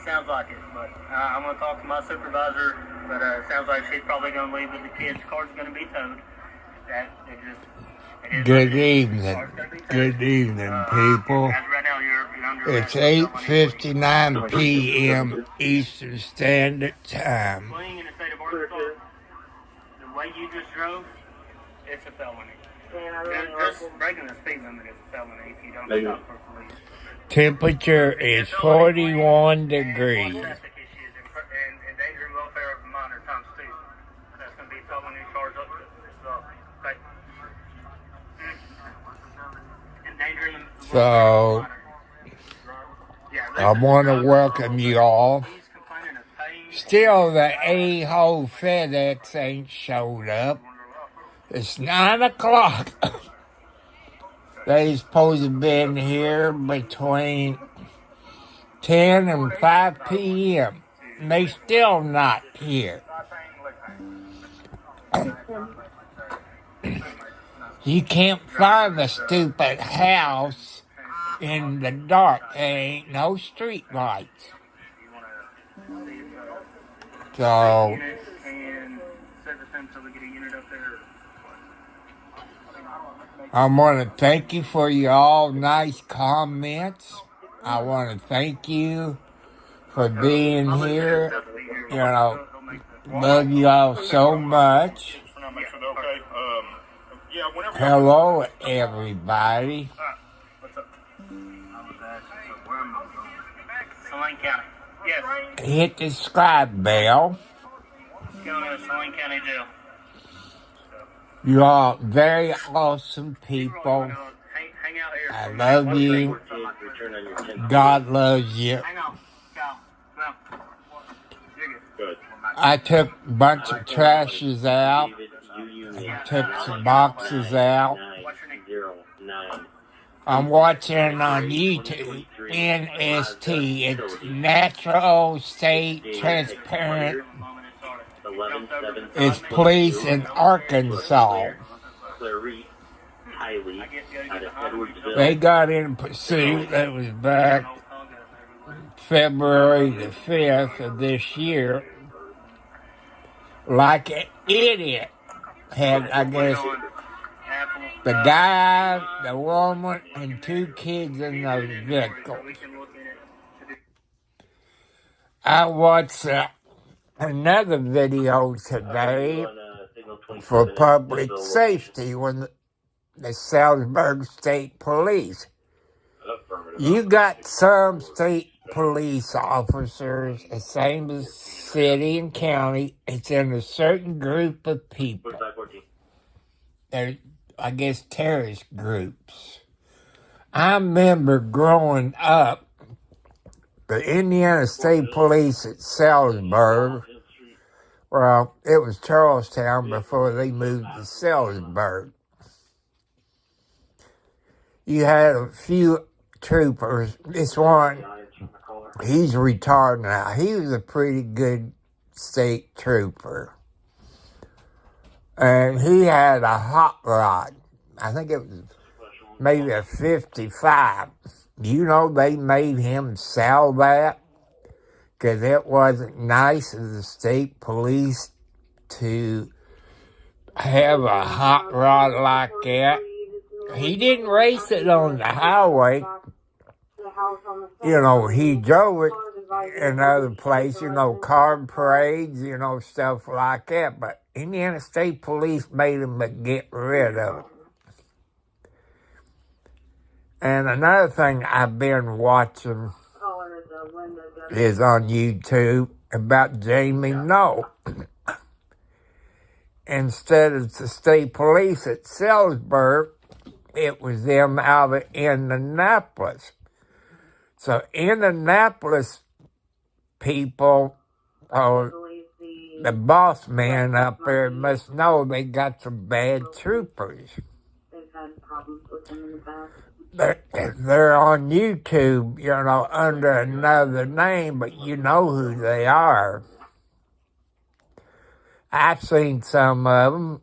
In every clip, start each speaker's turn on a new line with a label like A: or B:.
A: Sounds like it, but I'm going to talk to my supervisor, but it sounds like she's probably going to leave with the kids. Car's going to be towed.
B: Good evening. Good evening, people.
A: Right now, you're
B: It's 8:59 p.m. Eastern Standard Time.
A: Fleeing in the state of Arkansas, the way you just drove, it's a felony. Just breaking the speed limit is a felony if you don't stop for police.
B: Temperature is 41 degrees.
A: And endangering welfare of a minor times 2. That's going to be felony charge up to this okay? Endangering
B: So, I want to welcome you all. Still, the a-hole FedEx ain't showed up. It's 9 o'clock. They supposed to have been here between 10 and 5 p.m. And they still not here. You can't find the stupid house in the dark. There ain't no street lights. So, I want to thank you for your all nice comments. I want to thank you for being here. You know, love you all so much. Hello, everybody.
A: Saline County. Yes.
B: Hit the subscribe bell.
A: Going to Saline County Jail.
B: You are very awesome people.
A: Hang out here.
B: I love you. God loves you.
A: Hang on. Go.
C: Good.
B: I took a bunch of trashes out. I took some boxes out. I'm watching on YouTube. NST. It's Natural State Transparent. It's police in Arkansas. They got in pursuit. That was back February the 5th of this year. Like an idiot. Had, I guess, the guy, the woman, and 2 kids in the vehicle. I watched another video today for public safety when the Salisbury State Police. You got some state police officers, the same as city and county. It's in a certain group of people. They're, I guess, terrorist groups. I remember growing up, the Indiana State Police at Salisbury, well, it was Charlestown before they moved to Salisbury. You had a few troopers. This one, he's retired now. He was a pretty good state trooper. And he had a hot rod. I think it was maybe a 55. You know, they made him sell that because it wasn't nice of the state police to have a hot rod like that. He didn't race it on the highway. You know, he drove it in other places, you know, car parades, you know, stuff like that. But Indiana State Police made him get rid of it. And another thing I've been watching is on YouTube about Jamie Noel. Instead of the state police at Salisbury, it was them out of Indianapolis. So Indianapolis people, the boss man up there must know they got some bad troopers.
D: They've had problems with them in the past.
B: They're on YouTube, you know, under another name, but you know who they are. I've seen some of them.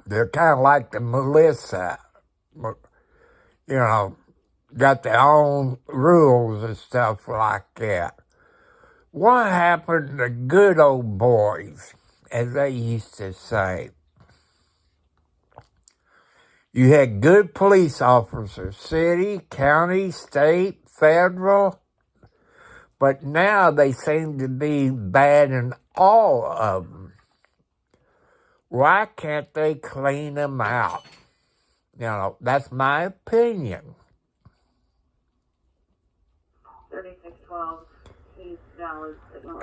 B: They're kind of like the Melissa, you know, got their own rules and stuff like that. What happened to good old boys, as they used to say? You had good police officers, city, county, state, federal, but now they seem to be bad in all of them. Why can't they clean them out? You know, that's my opinion.
D: 3612, he's valid.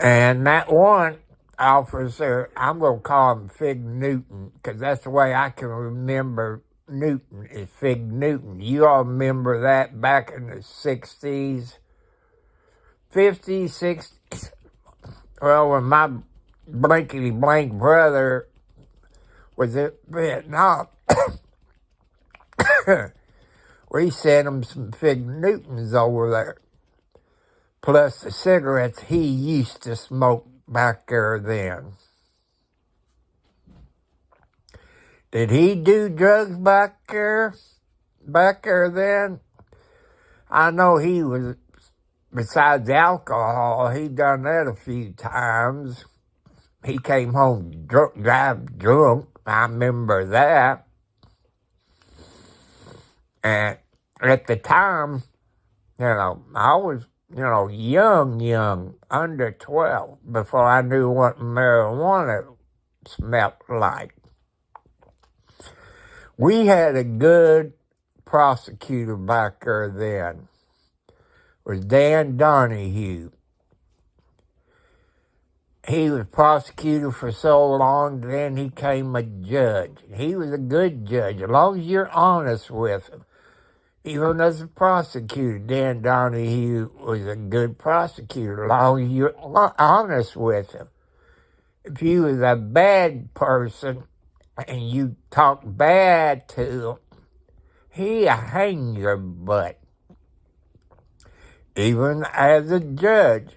B: And that one officer, I'm going to call him Fig Newton, because that's the way I can remember Newton, is Fig Newton. You all remember that back in the 60s, 50s, 60s? Well, when my blankety-blank brother was in Vietnam, we sent him some Fig Newtons over there, plus the cigarettes he used to smoke back there then. Did he do drugs back there then? I know he was, besides alcohol, he done that a few times. He came home drunk. I remember that. And at the time, you know, I was, you know, young, under 12, before I knew what marijuana smelled like. We had a good prosecutor back there then. It was Dan Donahue. He was prosecutor for so long, then he became a judge. He was a good judge, as long as you're honest with him. Even as a prosecutor, Dan Donahue was a good prosecutor, as long as you're honest with him. If you was a bad person and you talk bad to him, he'll hang your butt. Even as a judge,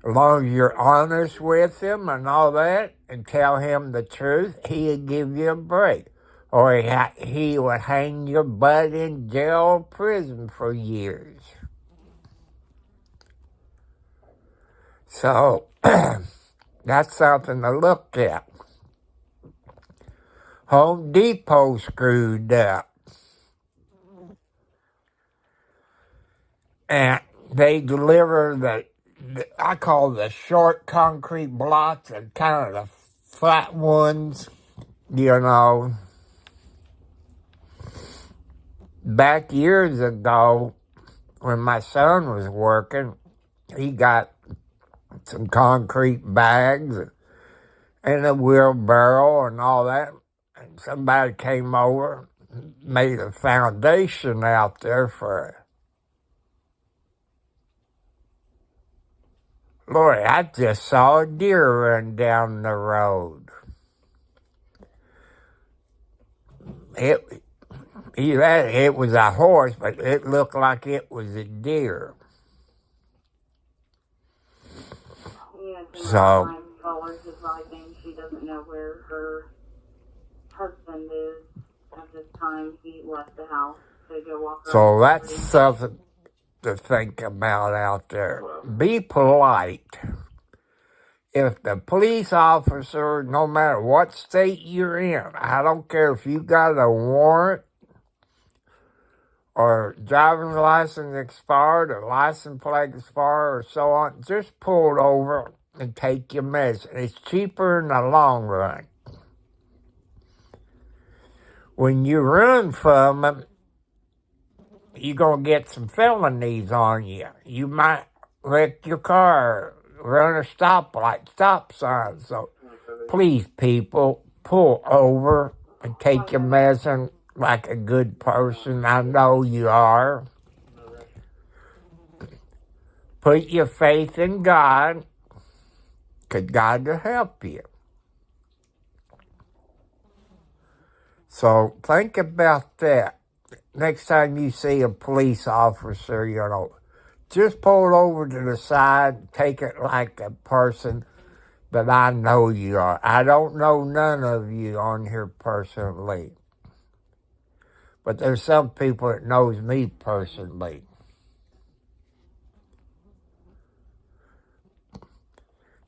B: as long as you're honest with him and all that, and tell him the truth, he'll give you a break. Or he would hang your butt in jail or prison for years. So, that's something to look at. Home Depot screwed up. And they deliver I call the short concrete blocks and kind of the flat ones, you know. Back years ago, when my son was working, he got some concrete bags and a wheelbarrow and all that. And somebody came over, made a foundation out there for it. Lord, I just saw a deer run down the road. It was a horse, but it looked like it was a deer.
D: Yeah,
B: so,
D: is writing. She doesn't know where her husband is at this time. He left the house to go walk around.
B: So that's something to think about out there. Be polite. If the police officer, no matter what state you're in, I don't care if you got a warrant or driving license expired or license plate expired or so on, just pull it over and take your medicine. It's cheaper in the long run. When you run from them, you're going to get some felonies on you. You might wreck your car, run a stoplight, stop sign. So please, people, pull over and take your medicine like a good person. I know you are. Put your faith in God, because God will help you. So think about that. Next time you see a police officer, you know, just pull it over to the side, take it like a person that I know you are. I don't know none of you on here personally. but there's some people that knows me personally.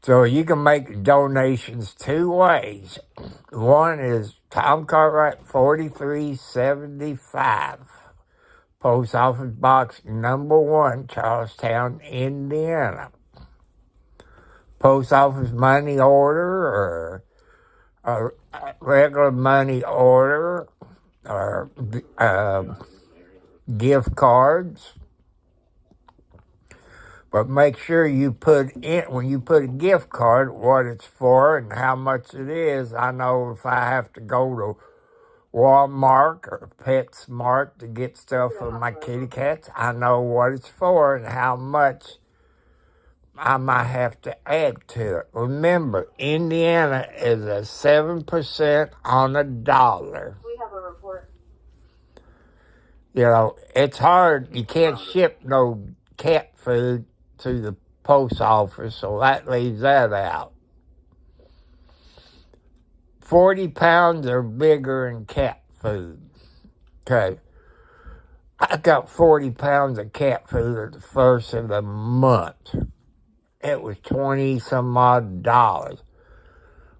B: So you can make donations two ways. One is Tom Cartwright, 4375, Post Office Box number 1, Charlestown, Indiana. Post Office money order, or a regular money order, or gift cards. But make sure you put in, when you put a gift card, what it's for and how much it is. I know if I have to go to Walmart or PetSmart to get stuff for my kitty cats, I know what it's for and how much I might have to add to it. Remember, Indiana is a 7% on a dollar.
D: We have a report.
B: You know, it's hard. You can't ship no cat food to the post office, so that leaves that out. 40 pounds or bigger in cat food. Okay. I got 40 pounds of cat food at the first of the month. It was 20 some odd dollars.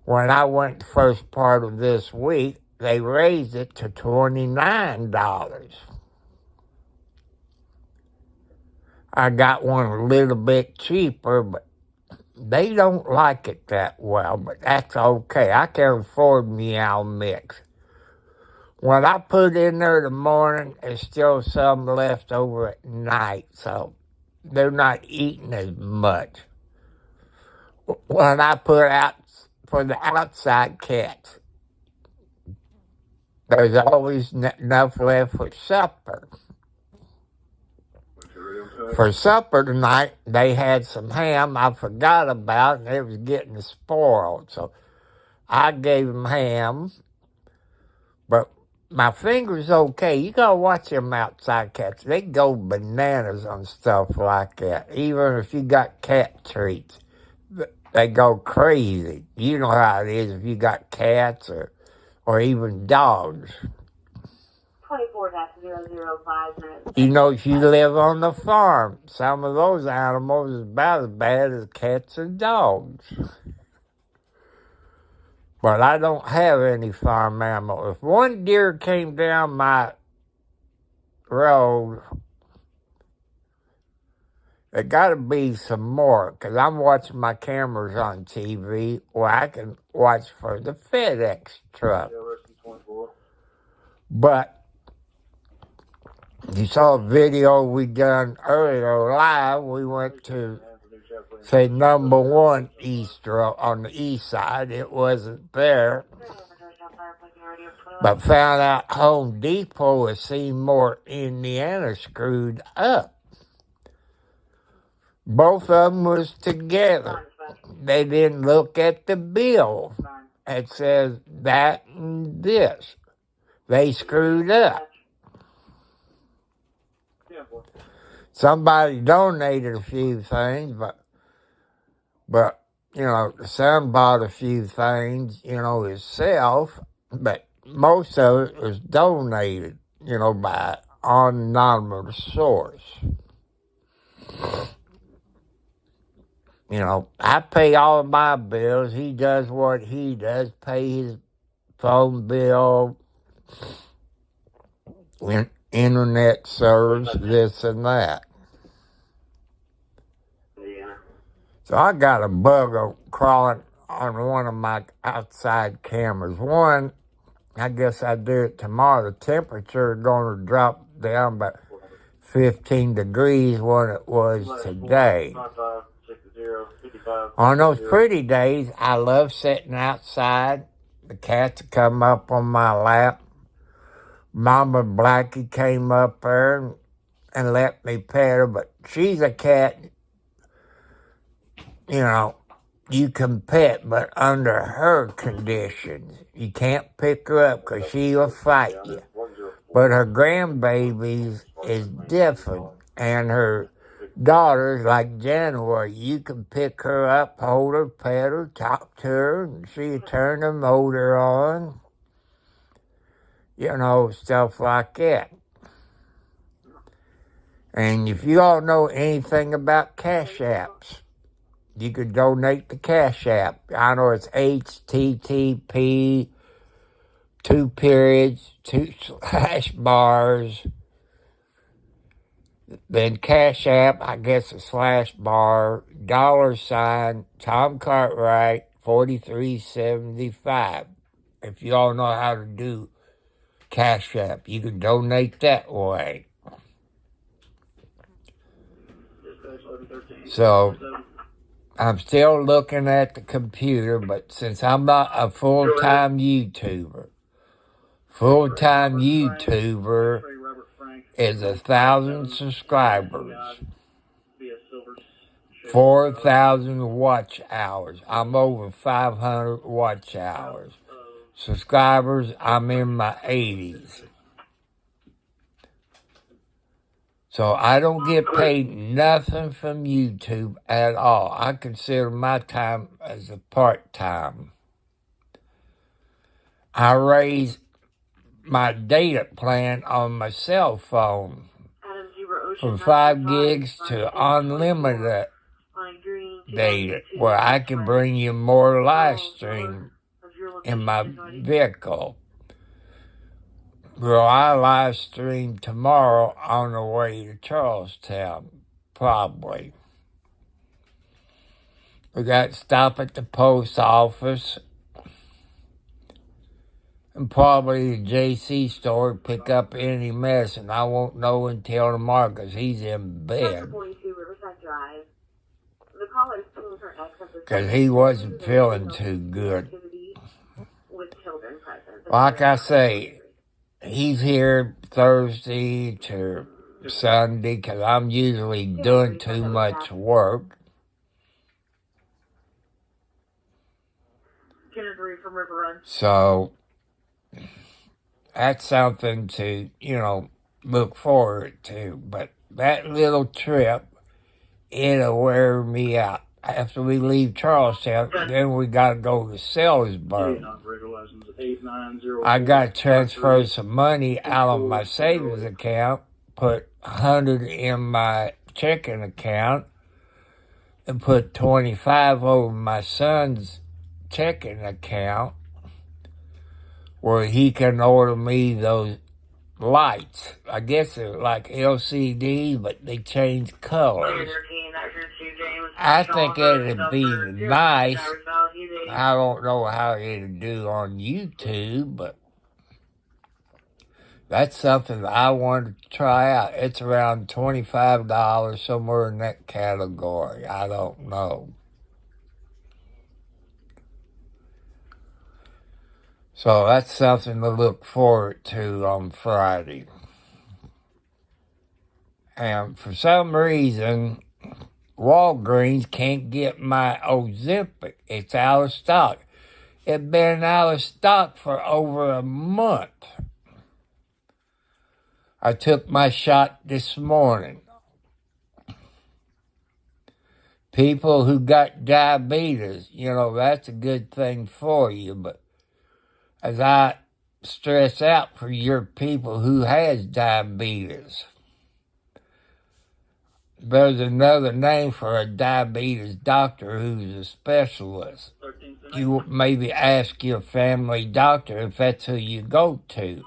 B: When I went the first part of this week, they raised it to $29. I got one a little bit cheaper, but they don't like it that well, but that's okay. I can afford Meow Mix. When I put in there in the morning, there's still some left over at night, so they're not eating as much. When I put out for the outside cats, there's always enough left for supper. For supper tonight, they had some ham I forgot about, and it was getting spoiled. So I gave them ham, but my finger's okay. You gotta watch them outside cats. They go bananas on stuff like that. Even if you got cat treats, they go crazy. You know how it is if you got cats or even dogs.
D: 24-005 minutes.
B: You know, if you live on the farm, some of those animals is about as bad as cats and dogs. But I don't have any farm animal. If one deer came down my road, there got to be some more, because I'm watching my cameras on TV where I can watch for the FedEx truck. But you saw a video we done earlier live. We went to, say, number 1 Easter on the east side. It wasn't there. But found out Home Depot has seen more Indiana screwed up. Both of them was together. They didn't look at the bill. It says that and this. They screwed up. Somebody donated a few things, but you know, the son bought a few things, you know, himself, but most of it was donated, you know, by anonymous source. You know, I pay all of my bills. He does what he does, pay his phone bill, internet service, this and that.
C: Yeah.
B: So I got a bug crawling on one of my outside cameras. One, I guess I do it tomorrow. The temperature is going to drop down about 15 degrees when it was today. On those pretty days, I love sitting outside. The cats come up on my lap. Mama Blackie came up there and let me pet her, but she's a cat, you know, you can pet, but under her conditions. You can't pick her up because she will fight you. But her grandbabies is different, and her daughters, like January, you can pick her up, hold her, pet her, talk to her, and she'll turn the motor on. stuff like that. And if you all know anything about Cash Apps, you could donate to Cash App. I know it's HTTP, 2 periods, 2 slash bars. Then Cash App, I guess a slash bar, $, Tom Cartwright, 4375. If you all know how to do Cash App, you can donate that way. So, I'm still looking at the computer, but since I'm not a full-time YouTuber is 1,000 subscribers, 4,000 watch hours. I'm over 500 watch hours. Subscribers, I'm in my 80s. So I don't get paid nothing from YouTube at all. I consider my time as a part-time. I raise my data plan on my cell phone from 5 gigs to unlimited data, where I can bring you more live stream in my vehicle. Well, I live stream tomorrow on the way to Charlestown, probably. We got to stop at the post office and probably the JC store to pick up any medicine. I won't know until tomorrow because he's in bed. Because he wasn't feeling too good. Like I say, he's here Thursday to Sunday because I'm usually doing too much work. So, that's something to, look forward to. But that little trip, it'll wear me out. After we leave Charlestown, then we got to go to Salisbury. I got to transfer some money out of my savings account, put $100 in my checking account, and put $25 over my son's checking account, where he can order me those lights. I guess they're like LCD, but they change colors. I think it'd be nice. I don't know how it'd do on YouTube, but that's something that I wanted to try out. It's around $25, somewhere in that category. I don't know. So that's something to look forward to on Friday. And for some reason, Walgreens can't get my Ozempic. It's out of stock. It's been out of stock for over a month. I took my shot this morning. People who got diabetes, that's a good thing for you, but as I stress out for your people who has diabetes, there's another name for a diabetes doctor who's a specialist. You maybe ask your family doctor if that's who you go to.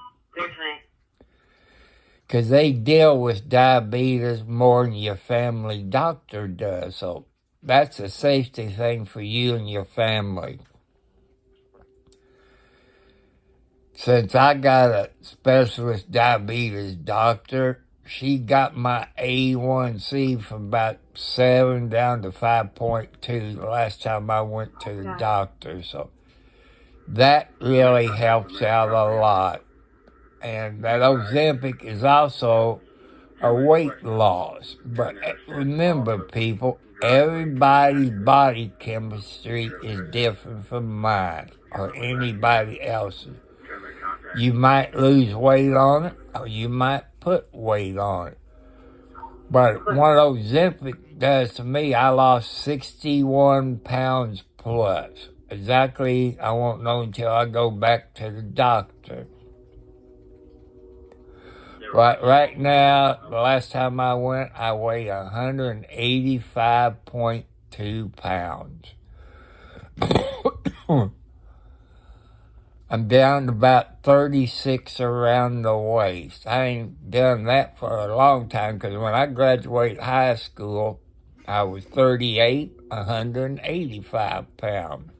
B: Because they deal with diabetes more than your family doctor does. So that's a safety thing for you and your family. Since I got a specialist diabetes doctor, she got my A1C from about 7 down to 5.2 the last time I went to the doctor. So that really helps out a lot. And that Ozempic is also a weight loss. But remember, people, everybody's body chemistry is different from mine or anybody else's. You might lose weight on it, or you might put weight on it. But what Ozempic does to me, I lost 61 pounds plus. Exactly, I won't know until I go back to the doctor. Right now, the last time I went, I weighed 185.2 pounds. I'm down to about 36 around the waist. I ain't done that for a long time because when I graduated high school, I was 38, 185 pounds.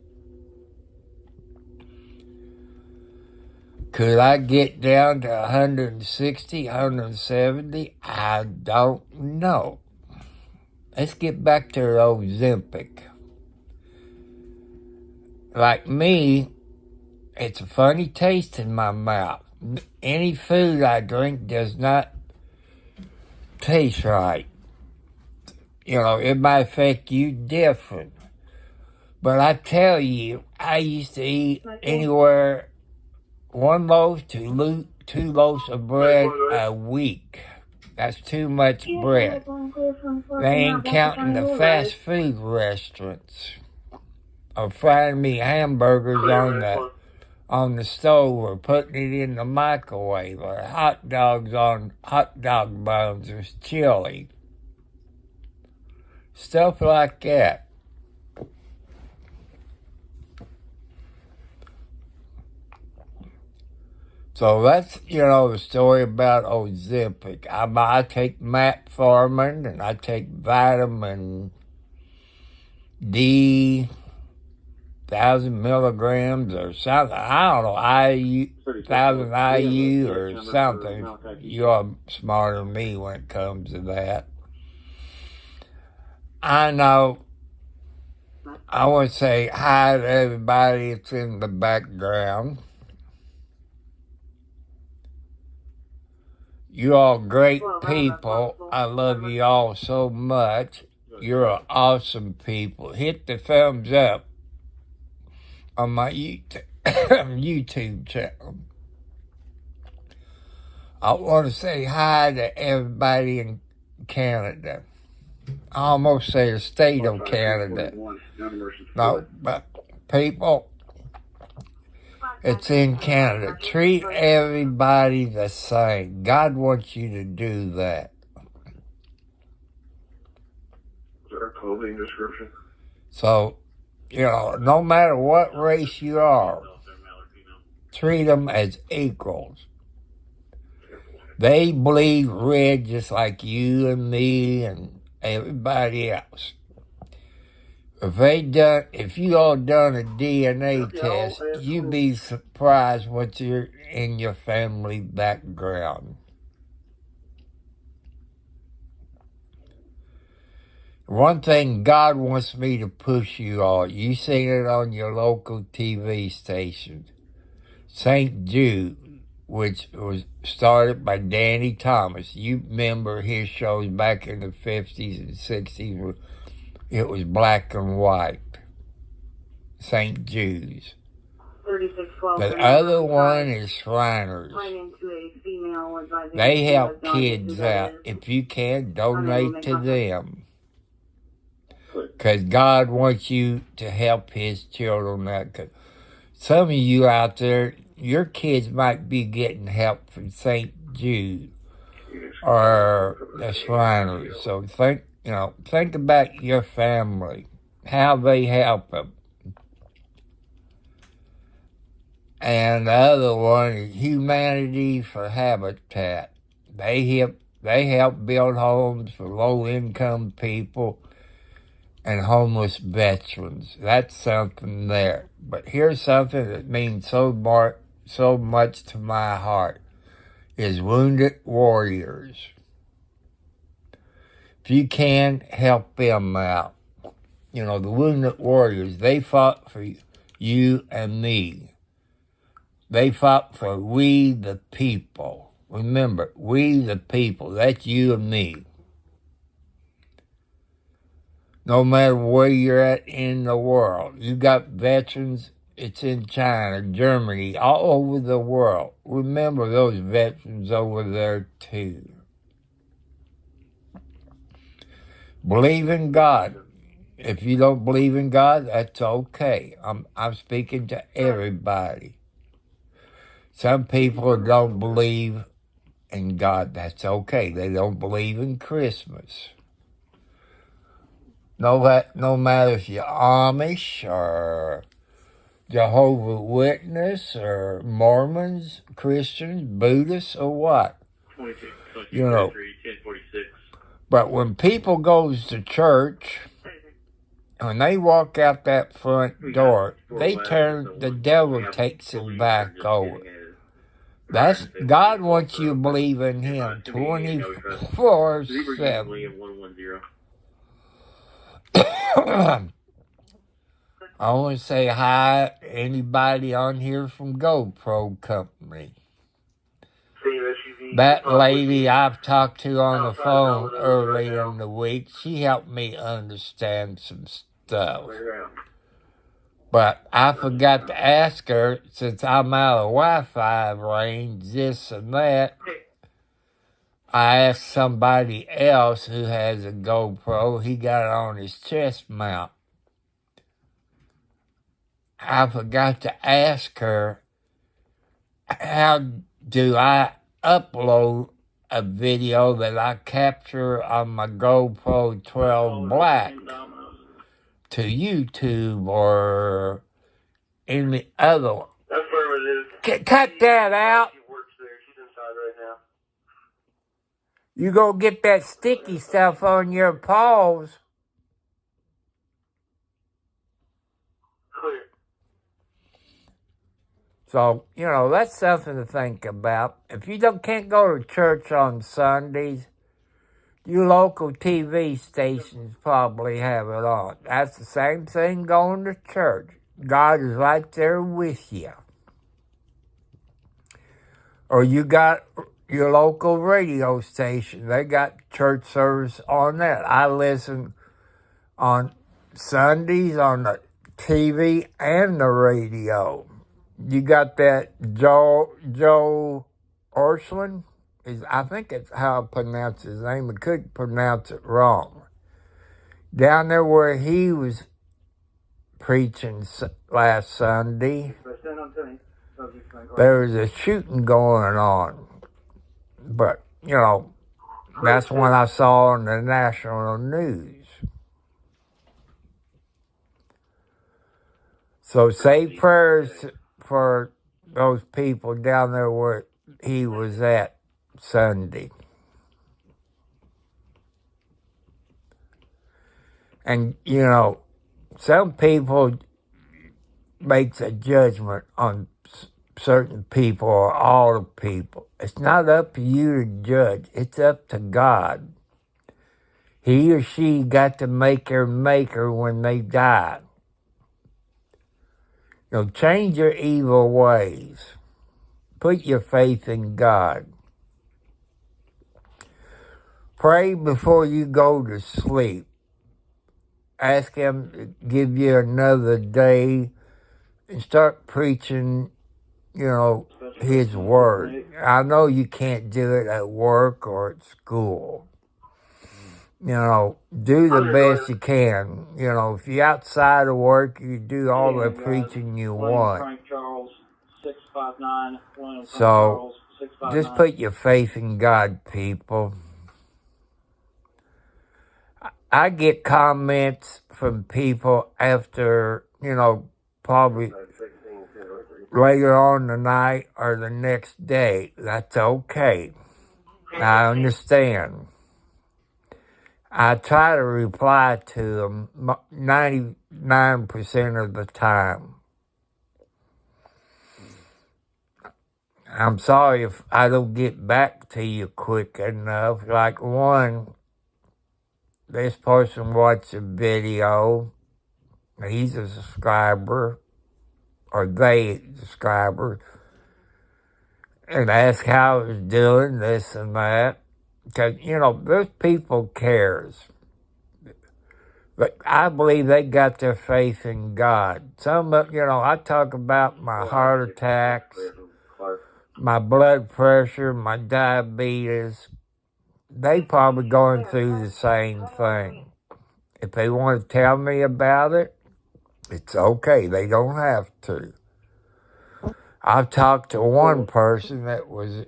B: Could I get down to 160, 170? I don't know. Let's get back to the Ozempic. Like me, it's a funny taste in my mouth. Any food I drink does not taste right. You know, it might affect you different. But I tell you, I used to eat anywhere 1 loaf to 2 loaves of bread a week. That's too much bread. They ain't counting the fast food restaurants or frying me hamburgers on the stove or putting it in the microwave or hot dogs on hot dog buns with chili. Stuff like that. So that's, the story about Ozempic. I take metformin and I take vitamin D, 1,000 milligrams or something. I don't know, 1,000 IU or something. You're smarter than me when it comes to that. I know. I want to say hi to everybody that's in the background. You all great people. I love you all so much. You're awesome people. Hit the thumbs up on my YouTube channel. I want to say hi to everybody in Canada. I almost say the state of Canada. No, but people, it's in Canada. Treat everybody the same. God wants you to do that.
C: Is there a clothing description?
B: So, no matter what race you are, treat them as equals. They bleed red just like you and me and everybody else. If you all done a DNA test, you'd be surprised what's in your family background. One thing God wants me to push you all, you seen it on your local TV station, St. Jude, which was started by Danny Thomas. You remember his shows back in the 50s and 60s. It was black and white. St. Jude's. The other one is Shriners. They help kids out. If you can, donate to them. Because God wants you to help His children out. Cause some of you out there, your kids might be getting help from St. Jude or the Shriners. So think about your family, how they help them. And the other one is Humanity for Habitat. They help build homes for low-income people and homeless veterans. That's something there. But here's something that means so much to my heart, is Wounded Warriors. If you can, help them out. The Wounded Warriors, they fought for you and me. They fought for we the people. Remember, we the people, that's you and me. No matter where you're at in the world, you got veterans, it's in China, Germany, all over the world. Remember those veterans over there too. Believe in God. If you don't believe in God, that's okay. I'm speaking to everybody. Some people don't believe in God. That's okay. They don't believe in Christmas. No matter if you're Amish or Jehovah's Witness or Mormons, Christians, Buddhists, or what.
C: 22,
B: You know.
C: 1046.
B: But when people goes to church, when they walk out that front door, the devil takks them back over. That's God wants you to believe in Him 24/7. I want to say hi to anybody on here from GoPro Company. That lady I've talked to on the phone early in the week, she helped me understand some stuff. But I forgot to ask her, since I'm out of Wi-Fi range, this and that. I asked somebody else who has a GoPro. He got it on his chest mount. I forgot to ask her, how do I upload a video that I capture on my GoPro 12 Black to YouTube or any other one?
C: That's where it is.
B: Cut that out.
C: She works there. She's inside right now.
B: You go get that sticky stuff on your paws.
C: Clear.
B: So, that's something to think about. If you can't go to church on Sundays, your local TV stations probably have it on. That's the same thing going to church. God is right there with you. Or you got your local radio station. They got church service on that. I listen on Sundays on the TV and the radio. You got that Joe Orslin? I think it's how I pronounce his name. I could pronounce it wrong. Down there where he was preaching last Sunday, there was a shooting going on. But, that's when I saw on the national news. So say prayers for those people down there where he was at Sunday. And, some people makes a judgment on certain people or all the people. It's not up to you to judge. It's up to God. He or she got to make their maker when they die. Change your evil ways. Put your faith in God. Pray before you go to sleep. Ask Him to give you another day and start preaching, His Word. I know you can't do it at work or at school. Do the best you can. If you're outside of work, you do all the preaching you want. So, just put your faith in God, people. I get comments from people after, probably later on the night or the next day. That's okay. I understand. I try to reply to them 99% of the time. I'm sorry if I don't get back to you quick enough. Like this person watched a video. He's a subscriber, or they subscriber, and asked how I was doing, this and that. Because, those people cares. But I believe they got their faith in God. Some of, I talk about my heart attacks, my blood pressure, my diabetes. They probably going through the same thing. If they want to tell me about it, it's okay. They don't have to. I've talked to one person that was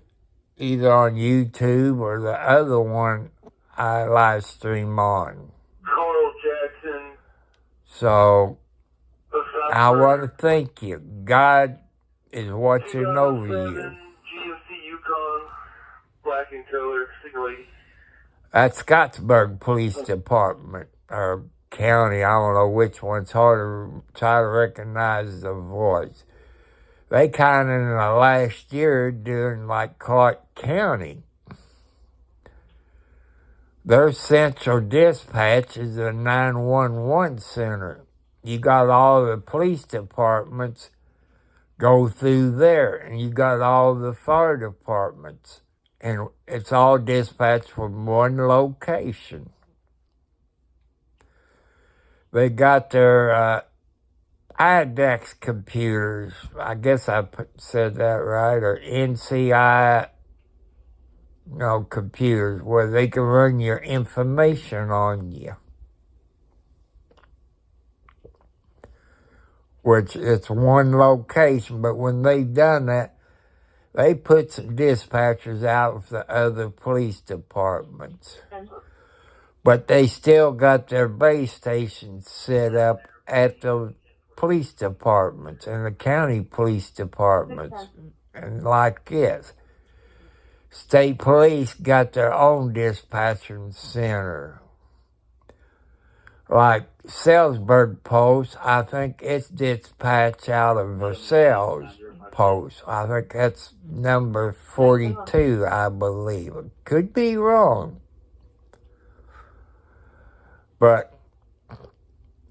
B: either on YouTube or the other one I live stream on.
C: Carl Jackson.
B: So I want to thank you. God is watching over you.
C: GMC Yukon, black in color, single 80.
B: That's Scottsburg Police Department, or county. I don't know which one. It's hard to try to recognize the voice. They kind of in the last year doing like Clark County. Their central dispatch is a 911 center. You got all the police departments go through there, and you got all the fire departments, and it's all dispatched from one location. They got their IDEX computers, I guess I said that right, or NCI, computers, where they can run your information on you. Which it's one location, but when they've done that, they put some dispatchers out with the other police departments. But they still got their base stations set up at the police departments and the county police departments. And like this, state police got their own dispatching center. Like Salesburg Post, I think it's dispatched out of Versailles Post. I think that's number 42, I believe. It could be wrong. But,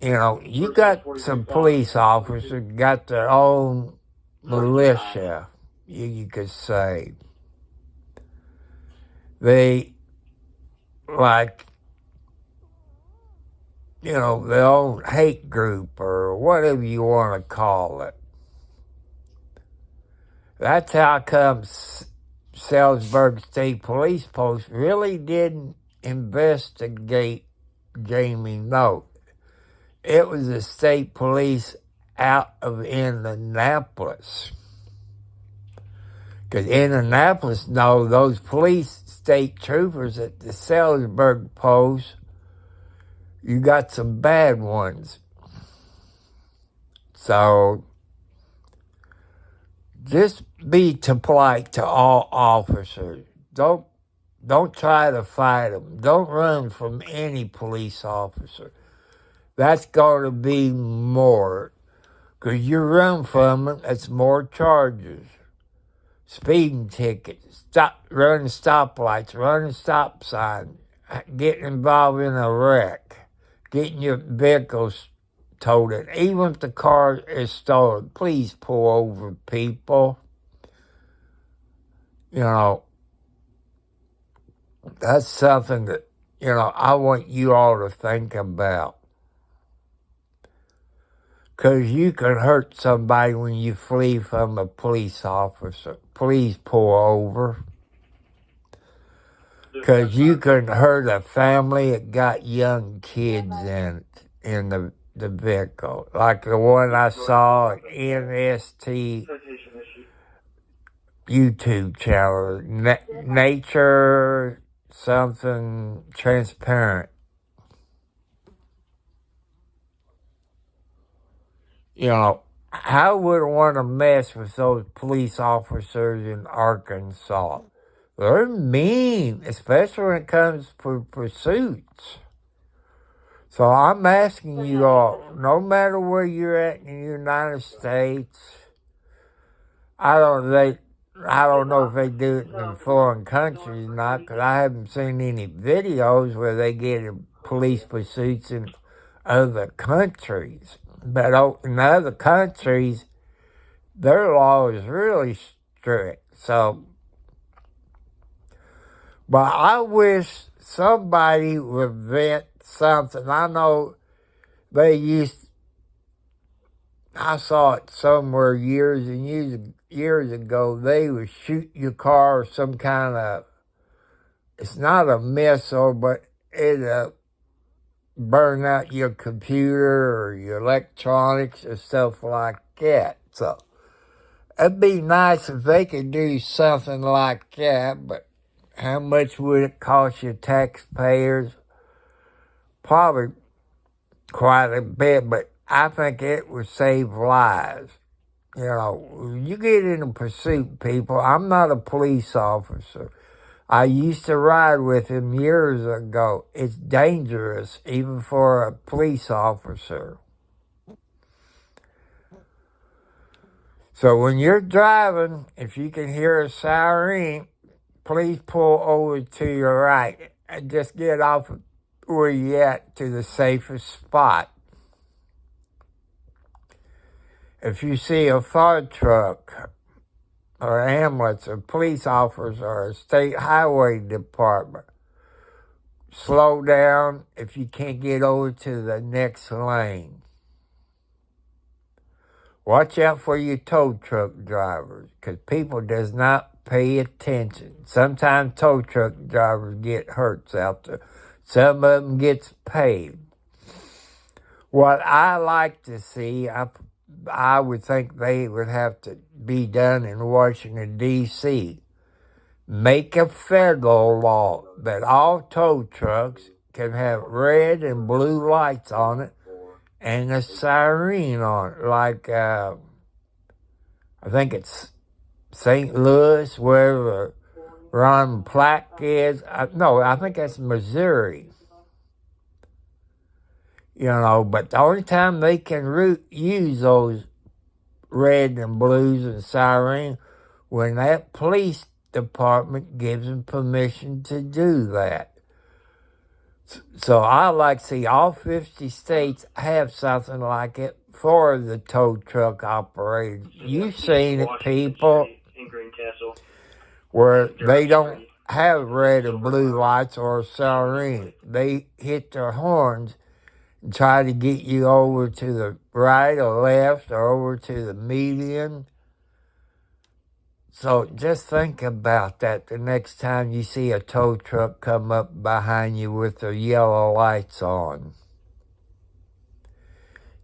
B: you got some police officers got their own militia, you could say. They, their own hate group or whatever you want to call it. That's how come Salesburg State Police Post really didn't investigate Jamie Note. It was the state police out of Indianapolis. Because Indianapolis those police state troopers at the Salesburg Post, you got some bad ones. So just be polite to all officers. Don't try to fight them. Don't run from any police officer. That's going to be more. Because you run from them, that's more charges. Speeding tickets, running stoplights, running stop signs, getting involved in a wreck, getting your vehicles totaled. Even if the car is stolen, please pull over, people. That's something that, I want you all to think about. Because you can hurt somebody when you flee from a police officer. Please pull over. Because you can hurt a family that got young kids in the vehicle. Like the one I saw at NST YouTube channel. Nature something transparent. I wouldn't want to mess with those police officers in Arkansas. They're mean, especially when it comes to pursuits. So I'm asking you all, no matter where you're at in the United States, I don't know if they do it in foreign countries or not, because I haven't seen any videos where they get in police pursuits in other countries. But in other countries, their law is really strict. So, but I wish somebody would vet something. I know I saw it somewhere years and years ago, they would shoot your car or some kind of, it's not a missile, but it burn out your computer or your electronics or stuff like that. So it'd be nice if they could do something like that, but how much would it cost you taxpayers? Probably quite a bit, but I think it would save lives. You know, you get in a pursuit, people. I'm not a police officer. I used to ride with him years ago. It's dangerous, even for a police officer. So when you're driving, if you can hear a siren, please pull over to your right and just get off where you're at to the safest spot. If you see a fire truck or ambulance or police officers or a state highway department, slow down if you can't get over to the next lane. Watch out for your tow truck drivers, because people does not pay attention. Sometimes tow truck drivers get hurt out there. Some of them gets paid. What I like to see, I would think they would have to be done in Washington, D.C. Make a federal law that all tow trucks can have red and blue lights on it and a siren on it. Like, I think it's St. Louis, where Ron Plack is. I think that's Missouri. You know, but the only time they can use those red and blues and siren when that police department gives them permission to do that. So I like to see all 50 states have something like it for the tow truck operators. You've seen it, people, where they don't have red and blue lights or a siren. They hit their horns and try to get you over to the right or left or over to the median. So just think about that the next time you see a tow truck come up behind you with the yellow lights on.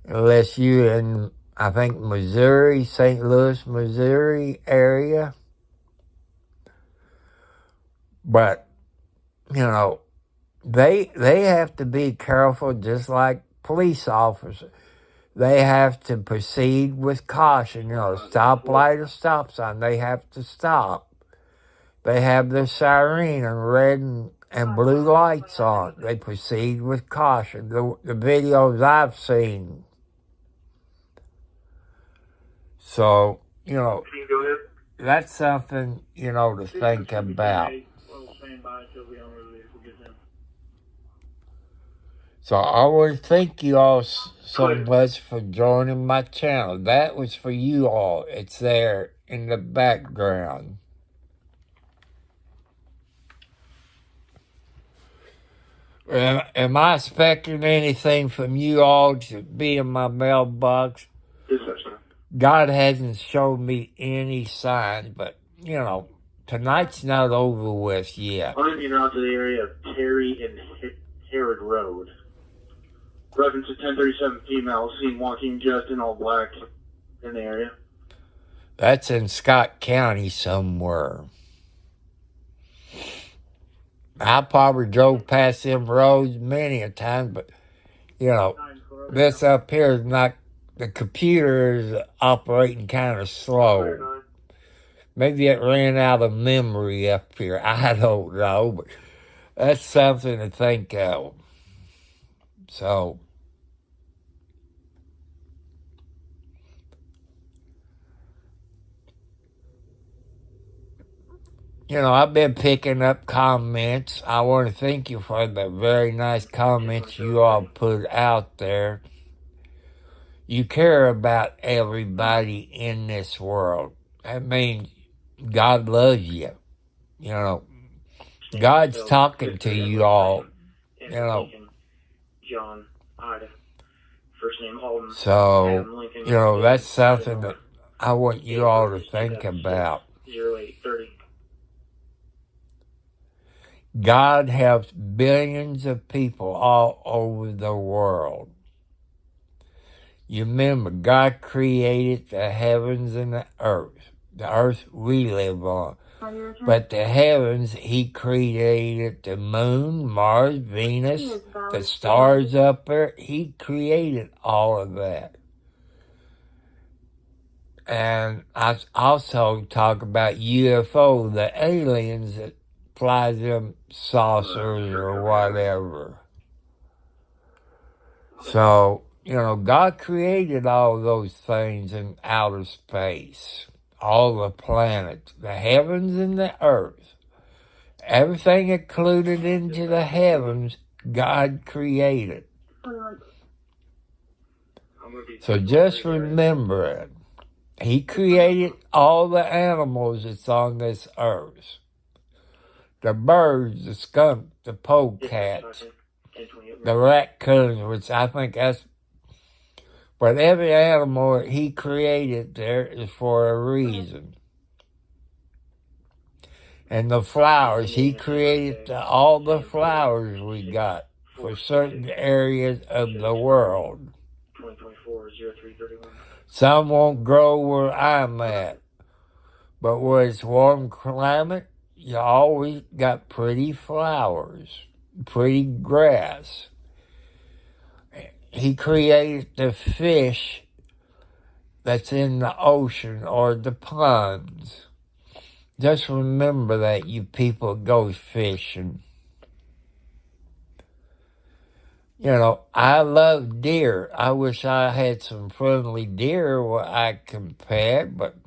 B: Unless you're in, I think, Missouri, St. Louis, Missouri area. But, you know, they have to be careful just like police officers. They have to proceed with caution. You know, stoplight or stop sign, they have to stop. They have their siren and red and blue lights on. They proceed with caution. The videos I've seen. So, you know, that's something, you know, to think about. So I want to thank you all so much for joining my channel. That was for you all. It's there in the background. Am I expecting anything from you all to be in my mailbox?
C: Yes, sir.
B: God hasn't shown me any signs, but, you know, tonight's not over with yet.
C: I'm in out to the area of Terry and Herod Road. Reference to 10:37 female seen walking just in all black in the area.
B: That's in Scott County somewhere. I probably drove past them roads many a time, but, you know, this up here is not, the computer is operating kind of slow. Maybe it ran out of memory up here. I don't know, but that's something to think of. So, you know, I've been picking up comments. I want to thank you for the very nice comments you all put out there. You care about everybody in this world. That means God loves you. You know, God's talking to you all. You know.
C: John, Ida, first name Alden.
B: So, you know, that's something that I want you all to think about.
C: 0830.
B: God helps billions of people all over the world. You remember, God created the heavens and the earth we live on. But the heavens, he created the moon, Mars, Venus, the stars up there. He created all of that. And I also talk about UFO, the aliens that fly them saucers or whatever. So, God created all those things in outer space. All the planets, the heavens and the earth. Everything included into the heavens, God created. So just remember it. He created all the animals that's on this earth. The birds, the skunk, the polecats, the raccoons, which I think that's... But every animal he created there is for a reason. And the flowers, he created all the flowers we got for certain areas of the world.
C: 2024-0331.
B: Some won't grow where I'm at. But where it's warm climate, you always got pretty flowers, pretty grass. He created the fish that's in the ocean or the ponds. Just remember that, you people go fishing. I love deer. I wish I had some friendly deer where I could pet, but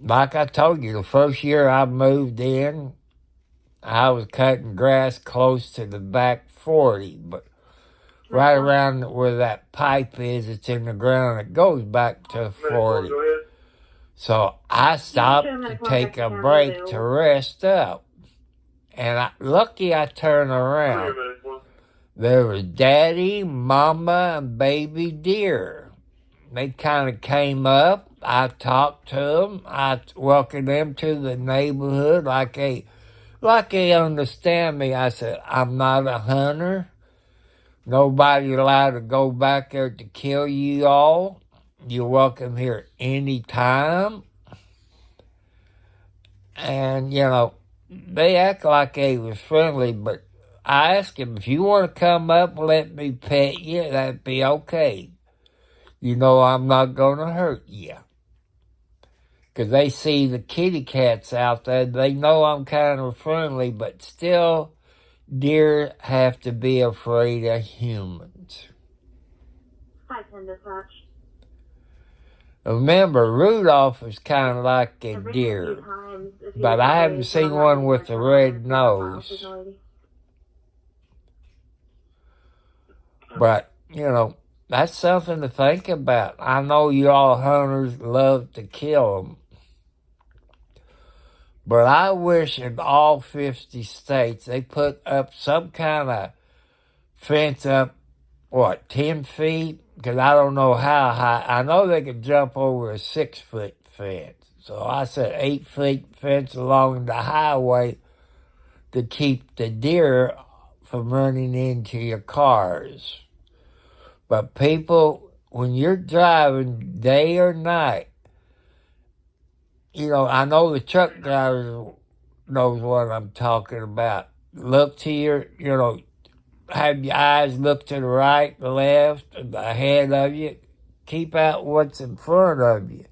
B: like I told you, the first year I moved in, I was cutting grass close to the back 40, but right around where that pipe is, it's in the ground, it goes back to 40. So I stopped to take a break to rest up. And lucky I turned around. There was Daddy, Mama, and baby deer. They kind of came up. I talked to them. I welcomed them to the neighborhood like they understand me. I said, I'm not a hunter. Nobody allowed to go back there to kill you all. You're welcome here anytime. And, they act like they was friendly, but I asked them, if you want to come up and let me pet you, that'd be okay. I'm not going to hurt you. Because they see the kitty cats out there. They know I'm kind of friendly, but still, deer have to be afraid of humans.
D: I can detach.
B: Remember, Rudolph is kind of like a deer, but I haven't seen one with a red nose. But, that's something to think about. I know you all hunters love to kill them. But I wish in all 50 states they put up some kind of fence up, 10 feet? Because I don't know how high. I know they could jump over a 6-foot fence. So I said 8-foot fence along the highway to keep the deer from running into your cars. But people, when you're driving day or night, I know the truck driver knows what I'm talking about. Look to your, have your eyes look to the right, the left, and ahead of you. Keep out what's in front of you.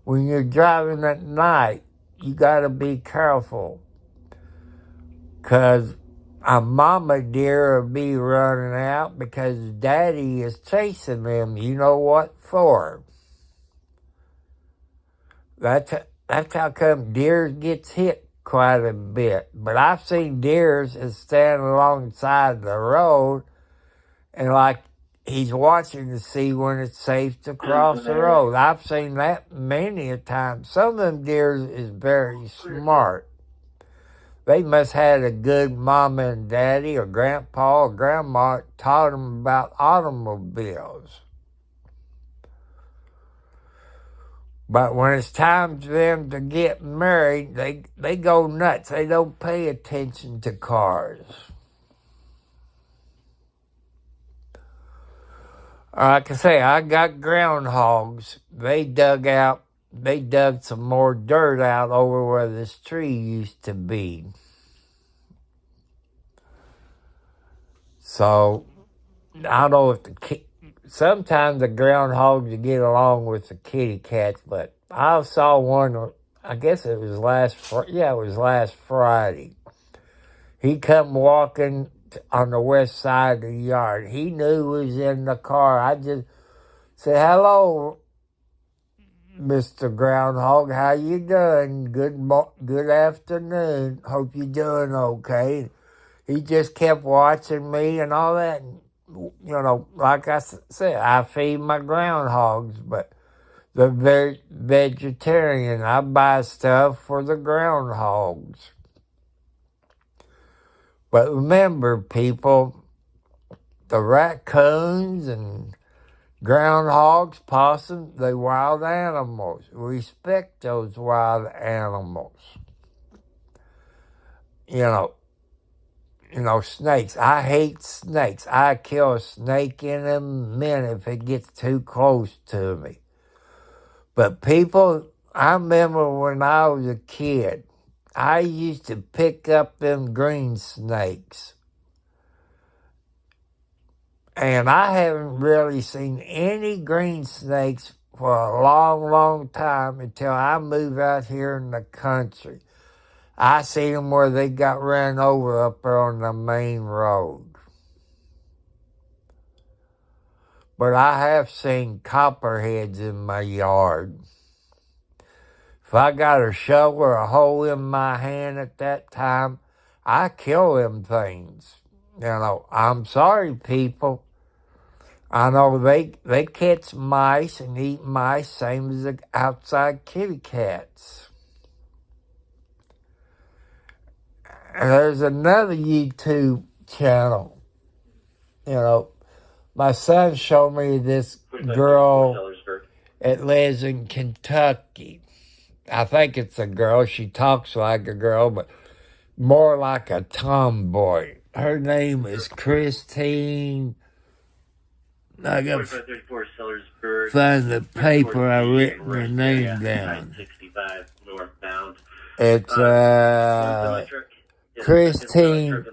B: When you're driving at night, you got to be careful. Because a mama deer will be running out because daddy is chasing them. You know what for? That's how come deer gets hit quite a bit. But I've seen deers that stand alongside the road and like he's watching to see when it's safe to cross the road. I've seen that many a time. Some of them deers is very smart. They must have had a good mama and daddy or grandpa or grandma taught them about automobiles. But when it's time for them to get married, they go nuts. They don't pay attention to cars. Like I say, I got groundhogs. They dug some more dirt out over where this tree used to be. So, I don't know if sometimes the groundhogs get along with the kitty cats, but I saw one, I guess it was last Friday. He come walking on the west side of the yard. He knew he was in the car. I just said, "Hello, Mr. Groundhog, how you doing? Good afternoon. Hope you're doing okay." He just kept watching me and all that. And, like I said, I feed my groundhogs, but they're very vegetarian. I buy stuff for the groundhogs. But remember, people, the raccoons and groundhogs, possums, they're wild animals. Respect those wild animals. Snakes. I hate snakes. I kill a snake in a minute if it gets too close to me. But people, I remember when I was a kid, I used to pick up them green snakes. And I haven't really seen any green snakes for a long, long time until I moved out here in the country. I seen them where they got ran over up there on the main road. But I have seen copperheads in my yard. If I got a shovel or a hole in my hand at that time, I kill them things. I'm sorry, people. I know they catch mice and eat mice, same as the outside kitty cats. And there's another YouTube channel. My son showed me this girl that lives in Kentucky. I think it's a girl. She talks like a girl, but more like a tomboy. Her name is Christine. I got to find the paper I written her name down. It's Christine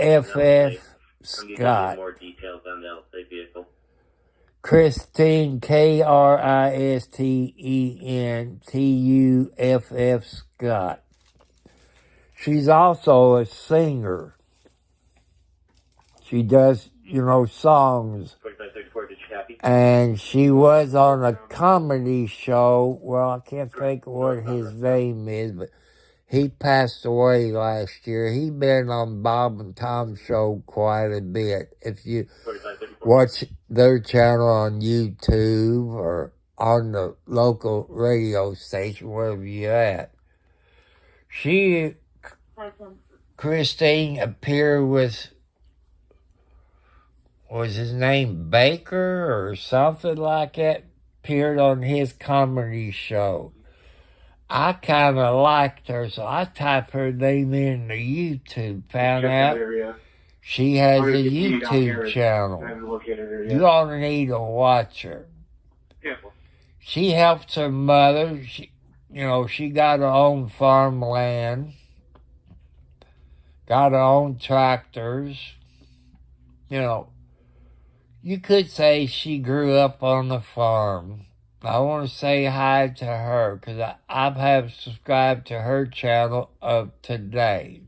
B: Tuff Scott. Christine Kristen Tuff Scott. She's also a singer. She does, songs. And she was on a comedy show. Well, I can't think of what his name is, but he passed away last year. He been on Bob and Tom's show quite a bit. If you watch their channel on YouTube or on the local radio station, wherever you're at. Christine appeared with, was his name Baker or something like that? Appeared on his comedy show. I kind of liked her, so I typed her name in the YouTube, found out she has a YouTube channel. You ought to need to watch her. She helps her mother. She got her own farmland, got her own tractors. You could say she grew up on the farm. I want to say hi to her because I have subscribed to her channel of today.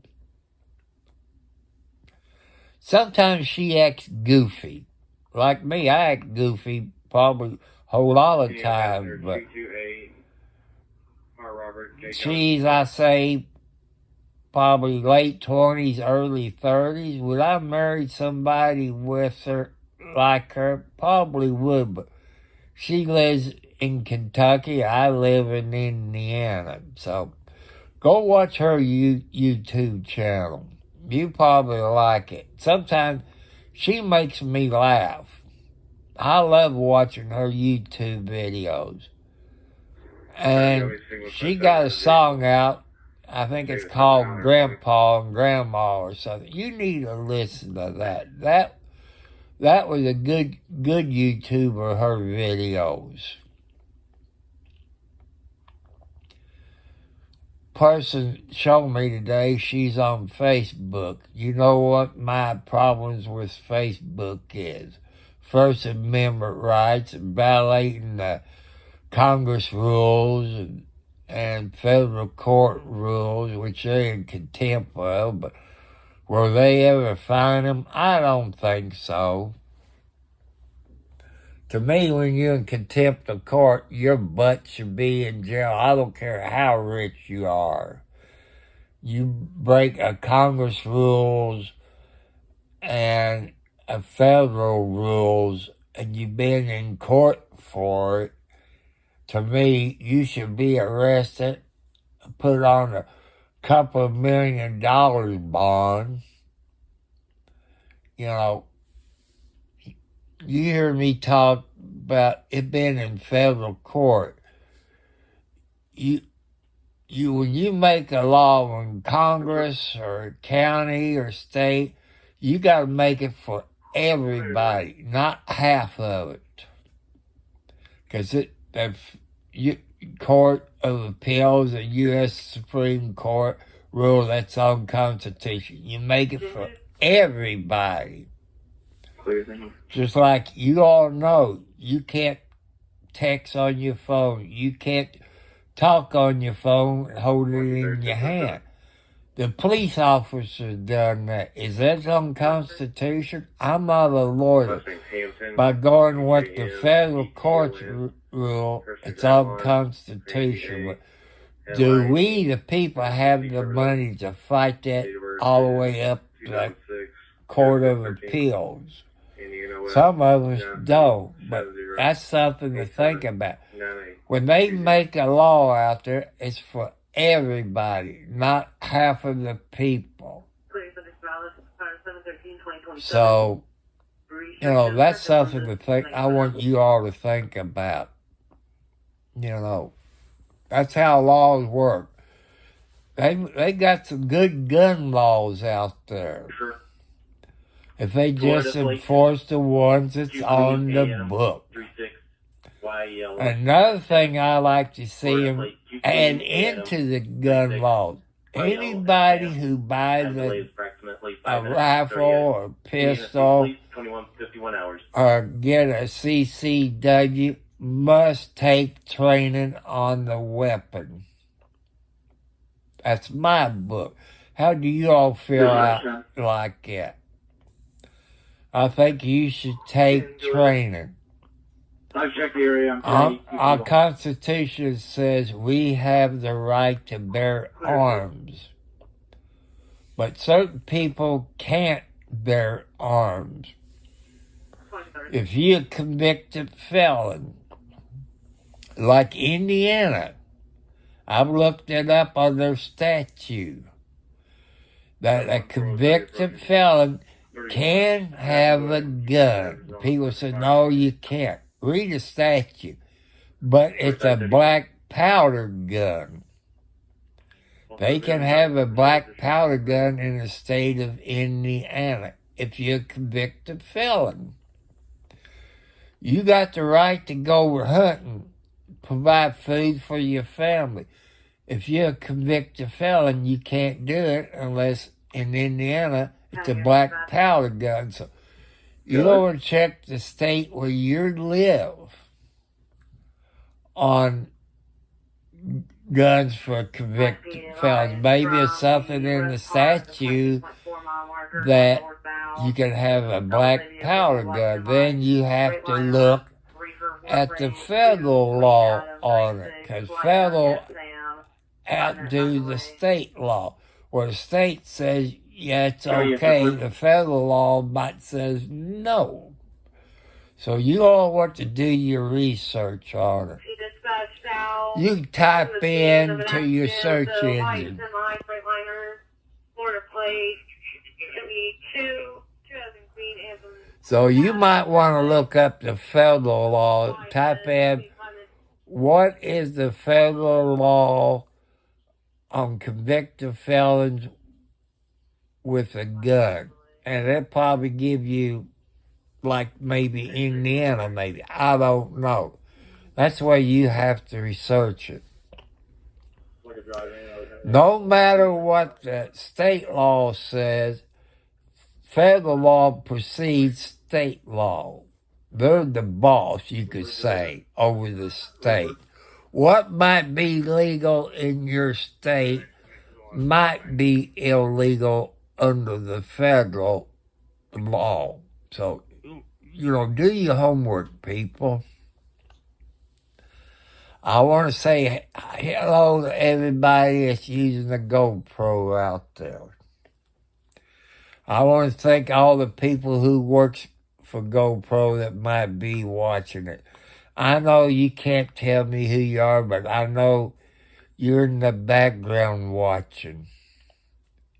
B: Sometimes she acts goofy. Like me, I act goofy probably a whole lot of time. But she's, I say, probably late 20s, early 30s. Would I marry somebody with her like her? Probably would, but she lives in Kentucky. I live in Indiana. So go watch her YouTube channel. You probably like it. Sometimes she makes me laugh. I love watching her YouTube videos. And she got a song out. I think it's called Grandpa and Grandma or something. You need to listen to that. that was a good YouTuber, her videos. Person showed me today she's on Facebook. You know what my problems with Facebook is? First Amendment rights, violating the Congress rules and federal court rules, which they're in contempt of, but will they ever find them? I don't think so. To me, when you're in contempt of court, your butt should be in jail. I don't care how rich you are. You break a Congress rules and a federal rules, and you've been in court for it. To me, you should be arrested, put on a couple of $1 million bond. You know, you hear me talk about it being in federal court. When you make a law in Congress or county or state, you got to make it for everybody, not half of it. Because the Court of Appeals, the U.S. Supreme Court rule that's unconstitutional. You make it for everybody. Just like you all know, you can't text on your phone. You can't talk on your phone, hold it in your hand. The police officer done that. Is that unconstitutional? I'm not a lawyer. By going with the federal courts rule, it's unconstitutional. But do we, the people, have the money to fight that all the way up to the Court of Appeals? Some of us don't, but that's something to think about. When they make a law out there, it's for everybody, not half of the people. So, that's something to think. I want you all to think about. That's how laws work. They got some good gun laws out there. If they just enforce the ones that's on the book. Another thing I like to see them add into the gun laws. Anybody who buys a rifle or pistol or get a CCW must take training on the weapon. That's my book. How do you all feel like that? I think you should take training.
C: I've checked the area.
B: Our Constitution says we have the right to bear arms. But certain people can't bear arms. If you're a convicted felon, like Indiana, I've looked it up on their statute, that a convicted felon can have a gun. People say, no, you can't. Read the statute. But it's a black powder gun. They can have a black powder gun in the state of Indiana if you're a convicted felon. You got the right to go hunting, provide food for your family. If you're a convicted felon, you can't do it unless in Indiana it's a black powder gun. So you want to check the state where you live on guns for convicted felons. Maybe it's something in the statute that you can have a black powder gun. Then you have to look at the federal law on it, because federal outdo the state law. Where the state says, yeah, it's okay, the federal law might says no. So you all want to do your research on it. You type in to your search engine. So you might want to look up the federal law. Type in, what is the federal law on convicted felons with a gun? And it'll probably give you like maybe Indiana, maybe. I don't know. That's the way you have to research it. No matter what the state law says, federal law precedes state law. They're the boss, you could say, over the state. What might be legal in your state might be illegal under the federal law. So, do your homework, people. I want to say hello to everybody that's using the GoPro out there. I want to thank all the people who works for GoPro that might be watching it. I know you can't tell me who you are, but I know you're in the background watching.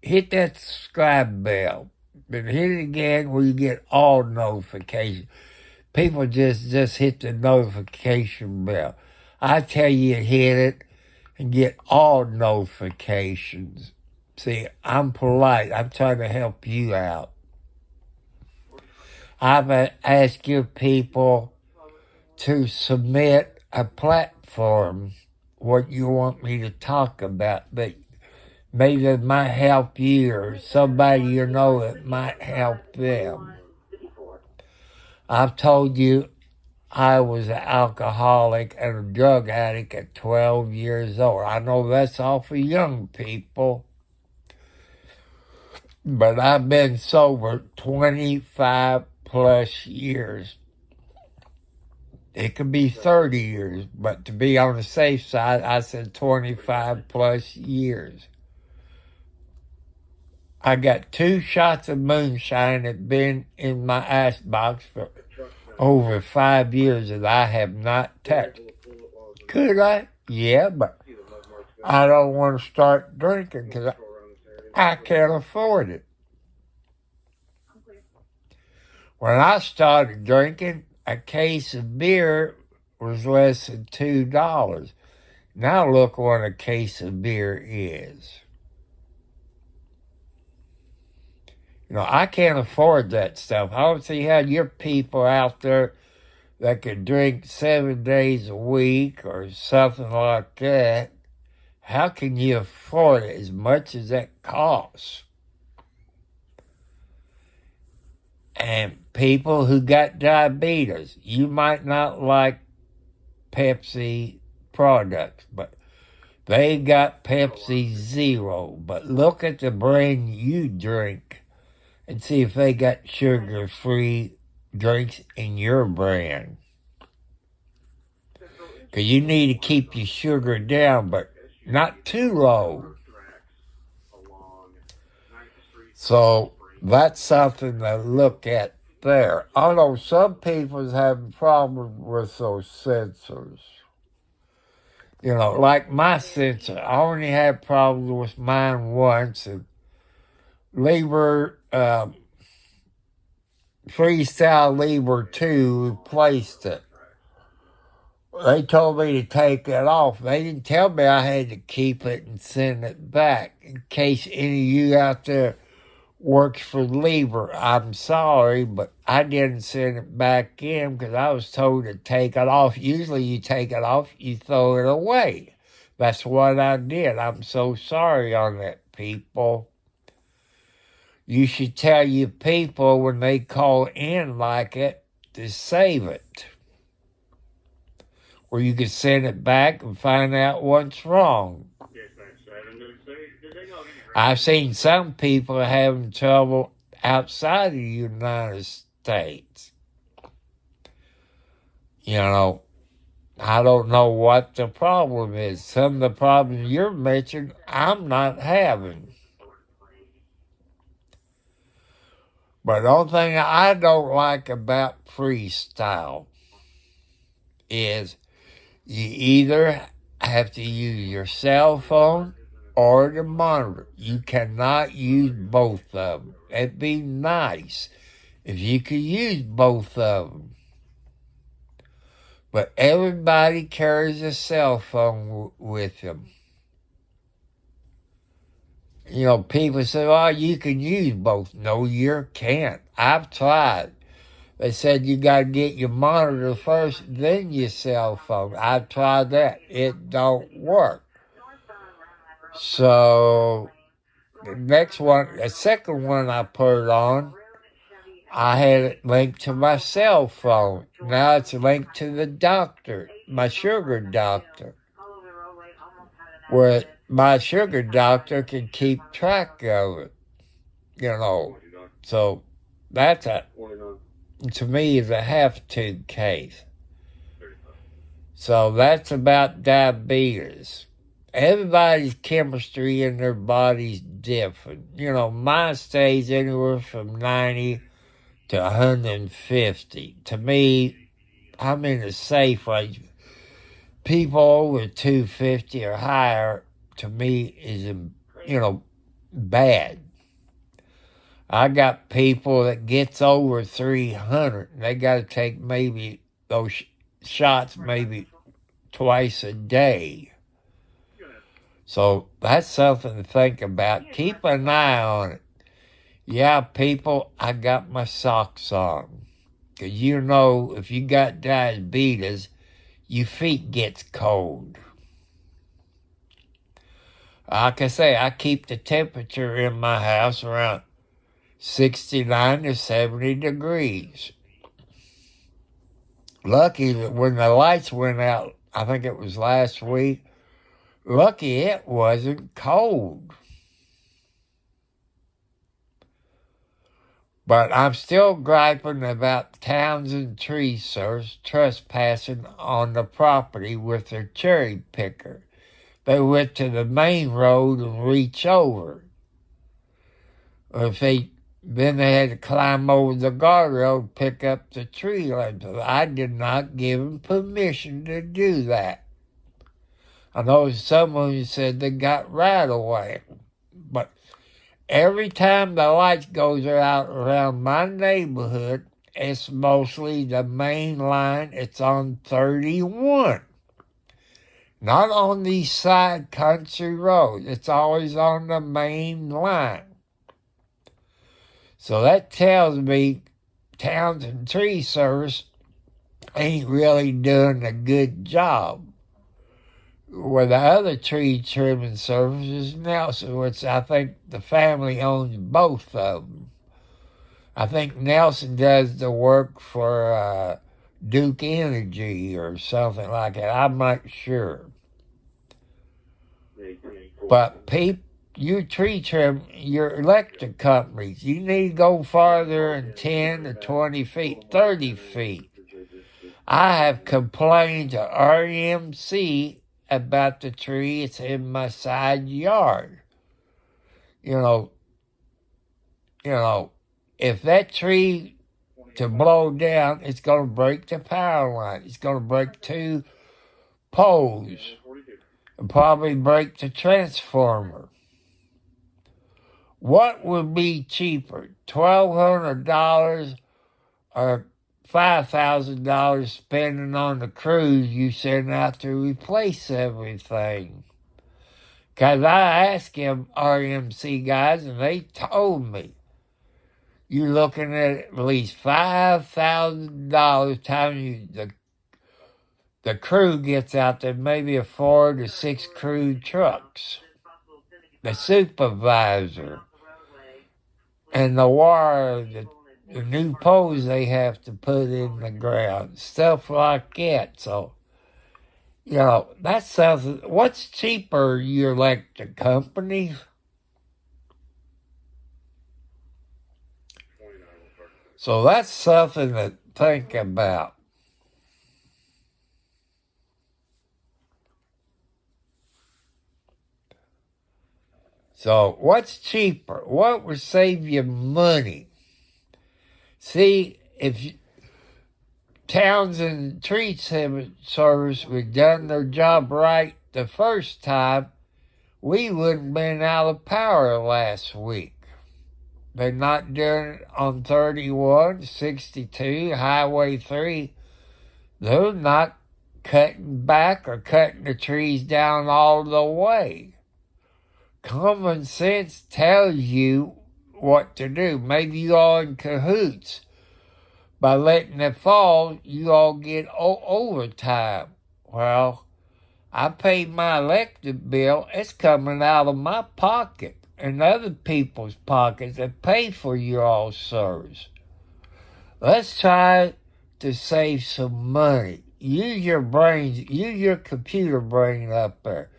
B: Hit that subscribe bell. But hit it again where you get all notifications. People just hit the notification bell. I tell you to hit it and get all notifications. See, I'm polite. I'm trying to help you out. I've asked your people to submit a platform, what you want me to talk about, but maybe it might help you or somebody you know that might help them. I've told you I was an alcoholic and a drug addict at 12 years old. I know that's all for young people. But I've been sober 25 plus years. It could be 30 years, but to be on the safe side, I said 25 plus years. I got 2 shots of moonshine that been in my icebox for over 5 years that I have not touched. Could I? Yeah, but I don't want to start drinking because I can't afford it. When I started drinking, a case of beer was less than $2. Now look what a case of beer is. I can't afford that stuff. I don't see how your people out there that could drink 7 days a week or something like that, how can you afford it as much as that costs? And people who got diabetes, you might not like Pepsi products, but they got Pepsi Zero. But look at the brand you drink and see if they got sugar-free drinks in your brand. Because you need to keep your sugar down, but not too low. So that's something to look at there. I know some people's having problems with those sensors. Like my sensor, I only had problems with mine once, and Freestyle Libra 2 replaced it. They told me to take it off. They didn't tell me I had to keep it and send it back. In case any of you out there works for Libra, I'm sorry, but I didn't send it back in because I was told to take it off. Usually you take it off, you throw it away. That's what I did. I'm so sorry on that, people. You should tell your people when they call in like it to save it. Or you can send it back and find out what's wrong. I've seen some people having trouble outside of the United States. I don't know what the problem is. Some of the problems you're mentioning, I'm not having. But the only thing I don't like about freestyle is you either have to use your cell phone or the monitor. You cannot use both of them. It'd be nice if you could use both of them. But everybody carries a cell phone with them. People say, you can use both. No, you can't. I've tried. They said you got to get your monitor first, then your cell phone. I tried that. It don't work. So the second one I put it on, I had it linked to my cell phone. Now it's linked to the doctor, my sugar doctor, where my sugar doctor can keep track of it, So that's to me, is a have-to case. So that's about diabetes. Everybody's chemistry in their body's different. Mine stays anywhere from 90 to 150. To me, I'm in the safe range. People over 250 or higher, to me, is, bad. I got people that gets over 300. They got to take maybe those shots maybe twice a day. So that's something to think about. Keep an eye on it. Yeah, people, I got my socks on. Because if you got diabetes, your feet gets cold. Like I say, I keep the temperature in my house around 69 to 70 degrees. Lucky that when the lights went out, I think it was last week, lucky it wasn't cold. But I'm still griping about Townsend Tree Service trespassing on the property with their cherry picker. They went to the main road and reached over. Then they had to climb over the guardrail and pick up the tree limbs. I did not give them permission to do that. I know someone said they got right away. But every time the lights goes out around my neighborhood, it's mostly the main line. It's on 31. Not on these side country roads. It's always on the main line. So that tells me Townsend Tree Service ain't really doing a good job. Where the other tree trimming service is Nelson, which I think the family owns both of them. I think Nelson does the work for Duke Energy or something like that. I'm not sure. But you tree trim, your electric companies, you need to go farther than 10 to 20 feet, 30 feet. I have complained to REMC about the tree. It's in my side yard. If that tree to blow down, it's going to break the power line. It's going to break 2 poles and probably break the transformer. What would be cheaper, $1,200 or $5,000 spending on the crews you send out to replace everything? Because I asked them RMC guys, and they told me you're looking at least $5,000 time the crew gets out there, maybe a 4 to 6 crew trucks. The supervisor and the wire, the new poles they have to put in the ground, stuff like that. So, that's something. What's cheaper, your electric companies? So that's something to think about. So what's cheaper? What would save you money? See, if Townsend Tree Service would done their job right the first time, we wouldn't have been out of power last week. They're not doing it on 31, 62, Highway 3. They're not cutting back or cutting the trees down all the way. Common sense tells you what to do. Maybe you're all in cahoots. by letting it fall, you all get overtime. Well, I paid my electric bill. It's coming out of my pocket and other people's pockets that pay for your all service. Let's try to save some money. Use your brains. Use your computer brain up there.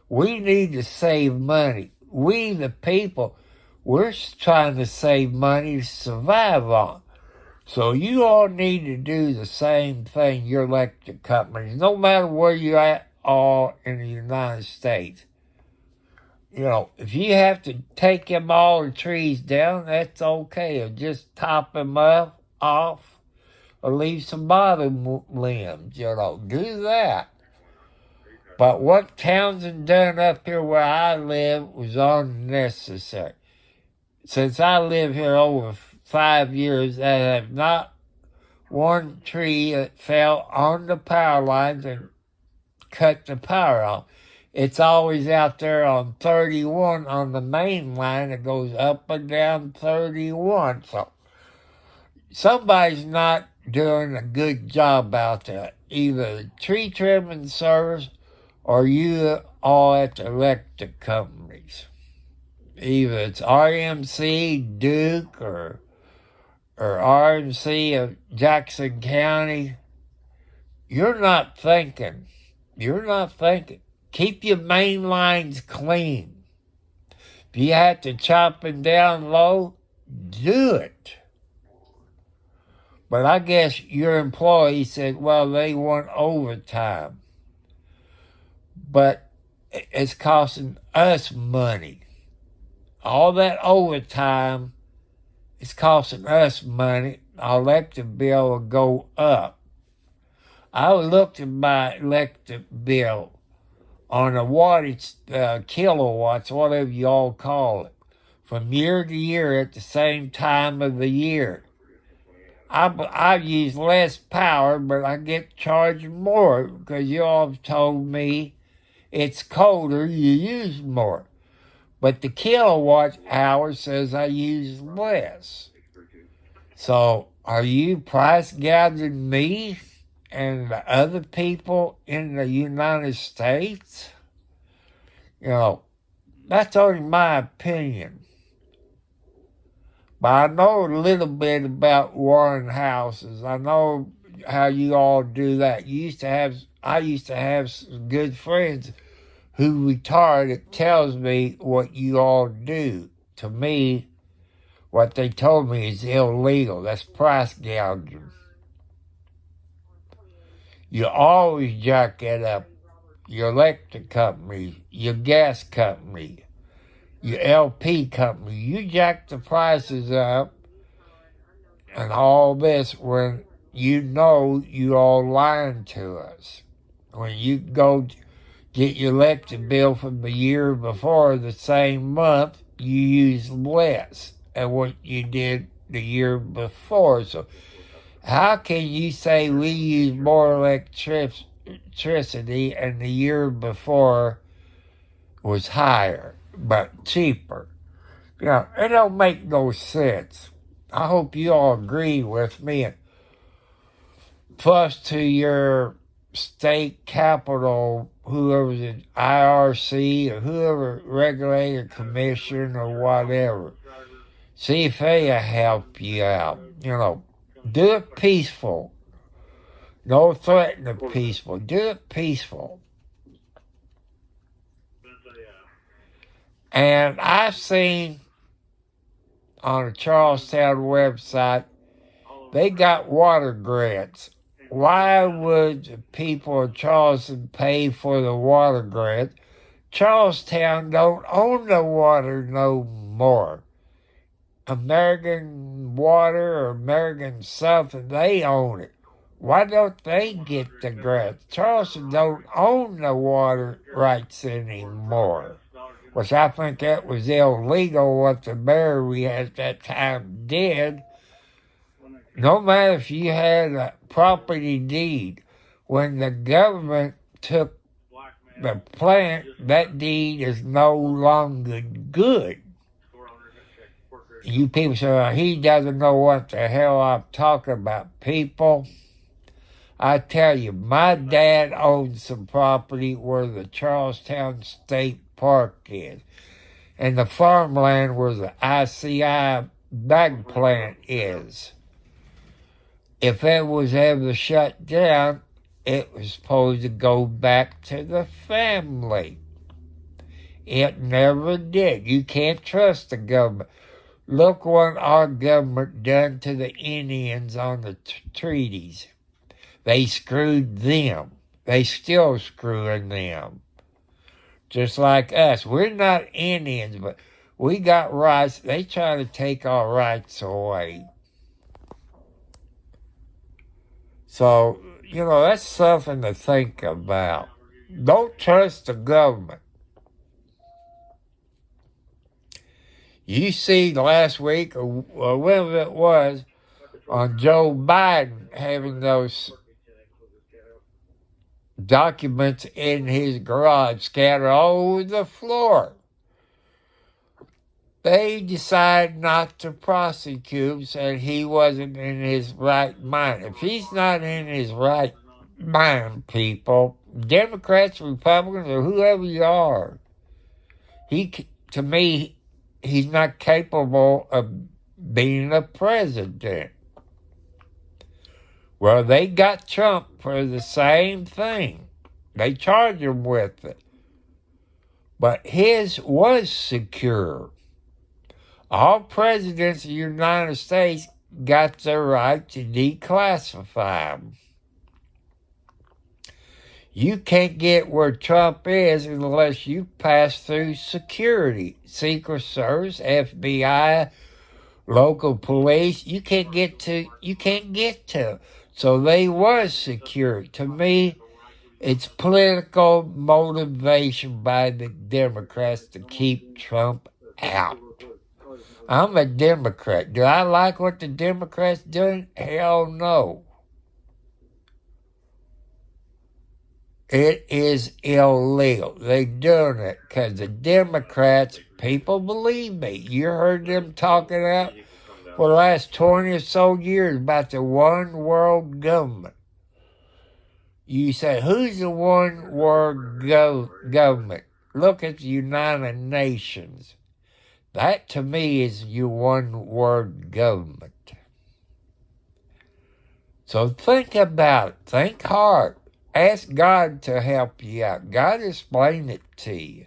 B: We need to save money. We, the people, we're trying to save money to survive on. So you all need to do the same thing, your electric companies, no matter where you're at all in the United States. You know, if you have to take them all the trees down, that's okay. Or just top them up, off, or leave some bottom limbs, you know. Do that. But what Townsend done up here where I live was unnecessary. Since I live here over 5 years, I have not one tree that fell on the power lines and cut the power off. It's always out there on 31 on the main line that goes up and down 31. So somebody's not doing a good job out there. Either the tree trimming service or you all at the electric companies. Either it's RMC, Duke, or RMC of Jackson County. You're not thinking. You're not thinking. Keep your main lines clean. If you have to chop them down low, do it. But I guess your employee said, well, they want overtime. But it's costing us money. All that overtime is costing us money. Our electric bill will go up. I looked at my electric bill on the wattage, kilowatts, whatever you all call it, from year to year at the same time of the year. I use less power, but I get charged more because you all have told me it's colder, you use more. But the kilowatt hour says I use less. So are you price gouging me and the other people in the United States? You know, that's only my opinion. But I know a little bit about warring houses. I know how you all do that. I used to have some good friends who retired that tells me what you all do. To me, what they told me is illegal. That's price gouging. You always jack it up. Your electric company, your gas company, your LP company, you jack the prices up and all this when you know you all lying to us. When you go get your electric bill from the year before the same month, you use less than what you did the year before. So how can you say we use more electricity and the year before was higher but cheaper? You know, it don't make no sense. I hope you all agree with me. And plus to your state capital, whoever's in IRC or whoever regulator commission or whatever, see if they help you out. You know, do it peaceful. Don't threaten the peaceful. Do it peaceful. And I've seen on the Charlestown website, they got water grants. Why would the people of Charleston pay for the water grant? Charlestown don't own the water no more. American Water or American something, they own it. Why don't they get the grant? Charleston don't own the water rights anymore. Which I think that was illegal what the mayor we had at that time did. No matter if you had a property deed, when the government took the plant, that deed is no longer good. You people say, well, he doesn't know what the hell I'm talking about. People, I tell you, my dad owned some property where the Charlestown State Park is, and the farmland where the ICI bag plant is. If it was ever shut down, it was supposed to go back to the family. It never did. You can't trust the government. Look what our government done to the Indians on the treaties. They screwed them. They still screwing them. Just like us. We're not Indians, but we got rights. They try to take our rights away. So, that's something to think about. Don't trust the government. You see last week, or whatever it was, on Joe Biden having those documents in his garage scattered all over the floor. They decided not to prosecute him, said he wasn't in his right mind. If he's not in his right mind, people, Democrats, Republicans, or whoever you are, to me, he's not capable of being a president. Well, they got Trump for the same thing. They charged him with it. But his was secure. All presidents of the United States got the right to declassify them. You can't get where Trump is unless you pass through security, Secret Service, FBI, local police. You can't get to. So they was secure. To me, it's political motivation by the Democrats to keep Trump out. I'm a Democrat. Do I like what the Democrats doing? Hell no. It is illegal. They doing it because the Democrats, people believe me. You heard them talking out for the last 20 or so years about the one world government. You say, who's the one world government? Look at the United Nations. That, to me, is your one world government. So think about it. Think hard. Ask God to help you out. God explain it to you.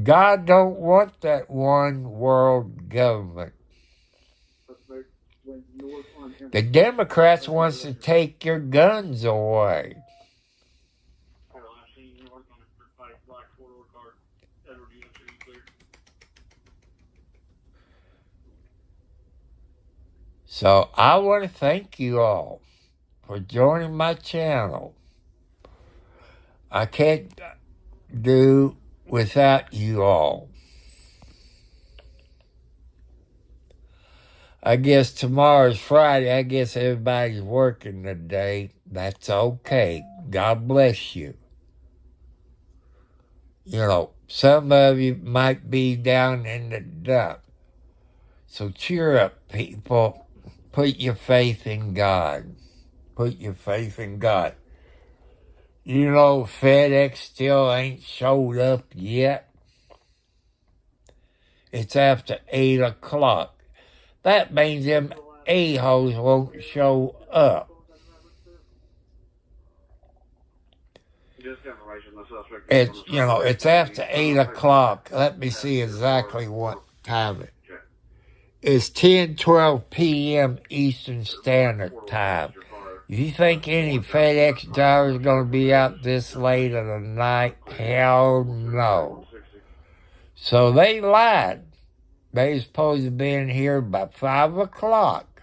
B: God don't want that one world government. The Democrats wants to take your guns away. So I want to thank you all for joining my channel. I can't do without you all. I guess tomorrow's Friday. I guess everybody's working today. That's okay. God bless you. Some of you might be down in the dump. So cheer up, people. Put your faith in God. Put your faith in God. FedEx still ain't showed up yet. It's after 8 o'clock. That means them a-holes won't show up. It's after 8 o'clock. Let me see exactly what time it is. It's 10:12 p.m. Eastern Standard Time. You think any FedEx driver is going to be out this late of the night? Hell no. So they lied. They supposed to be in here by 5 o'clock.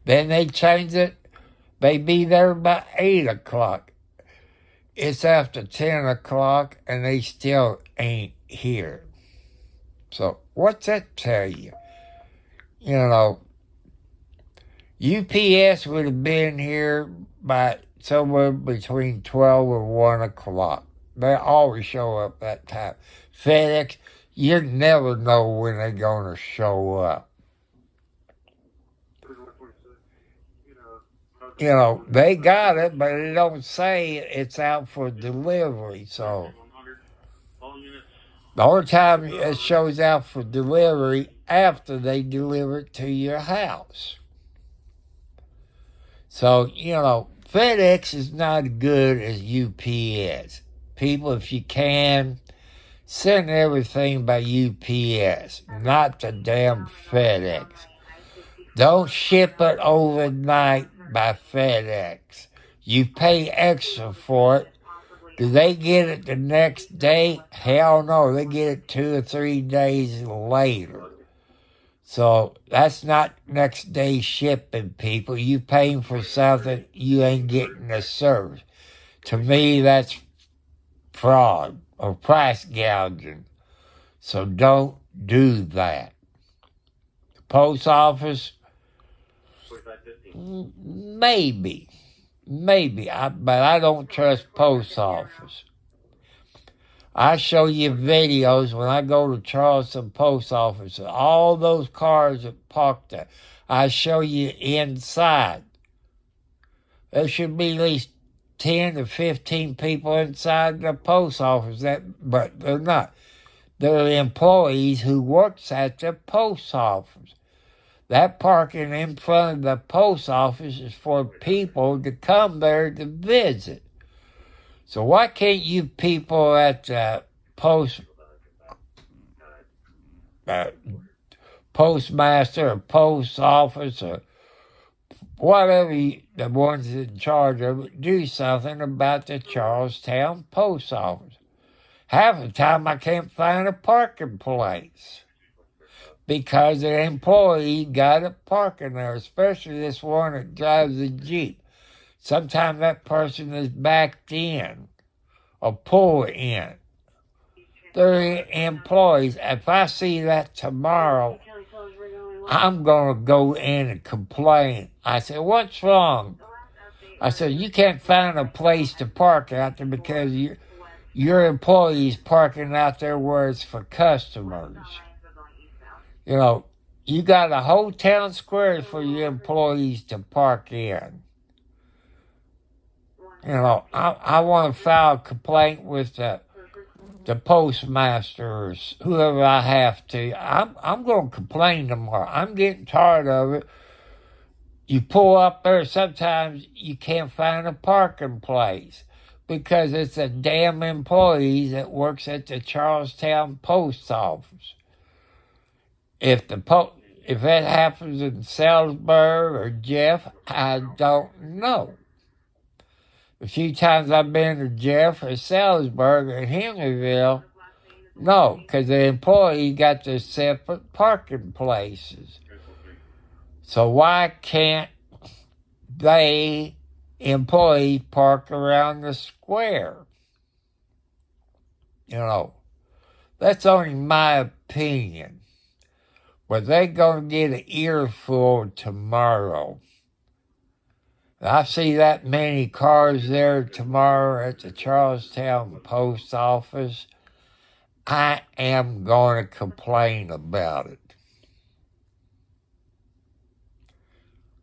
B: Then they changed it. They be there by 8 o'clock. It's after 10 o'clock and they still ain't here. So what's that tell you? UPS would have been here by somewhere between 12 or 1 o'clock. They always show up that time. FedEx, You never know when they're going to show up. You know, they got it, but they don't say it's out for delivery. So the only time it shows out for delivery after they deliver it to your house. So, you know, FedEx is not as good as UPS. People, if you can, send everything by UPS, not the damn FedEx. Don't ship it overnight by FedEx. You pay extra for it. Do they get it the next day? Hell no, they get it 2 or 3 days later. So that's not next day shipping, people. You paying for something, you ain't getting the service. To me, that's fraud or price gouging. So don't do that. The post office, maybe, but I don't trust post office. I show you videos when I go to Charleston post office, all those cars that parked there. I show you inside. There should be at least 10 to 15 people inside the post office, but they're not. They're employees who works at the post office. That parking in front of the post office is for people to come there to visit. So why can't you people at the postmaster or post office or whatever, the ones in charge of it, do something about the Charlestown post office? Half the time I can't find a parking place because the employee got it parking there, especially this one that drives a Jeep. Sometimes that person is backed in or pulled in. They're employees. If I see that tomorrow, I'm going to go in and complain. I said, what's wrong? I said, you can't find a place to park out there because your employees parking out there where it's for customers. You know, you got a whole town square for your employees to park in. You know, I want to file a complaint with the postmaster or whoever I have to. I'm going to complain tomorrow. I'm getting tired of it. You pull up there, sometimes you can't find a parking place because it's the damn employees that works at the Charlestown post office. If that happens in Salisbury or Jeff, I don't know. A few times I've been to Jeff or Salisbury or Henryville, no, because the employee got their separate parking places. So why can't employees park around the square? You know, that's only my opinion. But they're going to get an earful tomorrow. I see that many cars there tomorrow at the Charlestown post office. I am going to complain about it.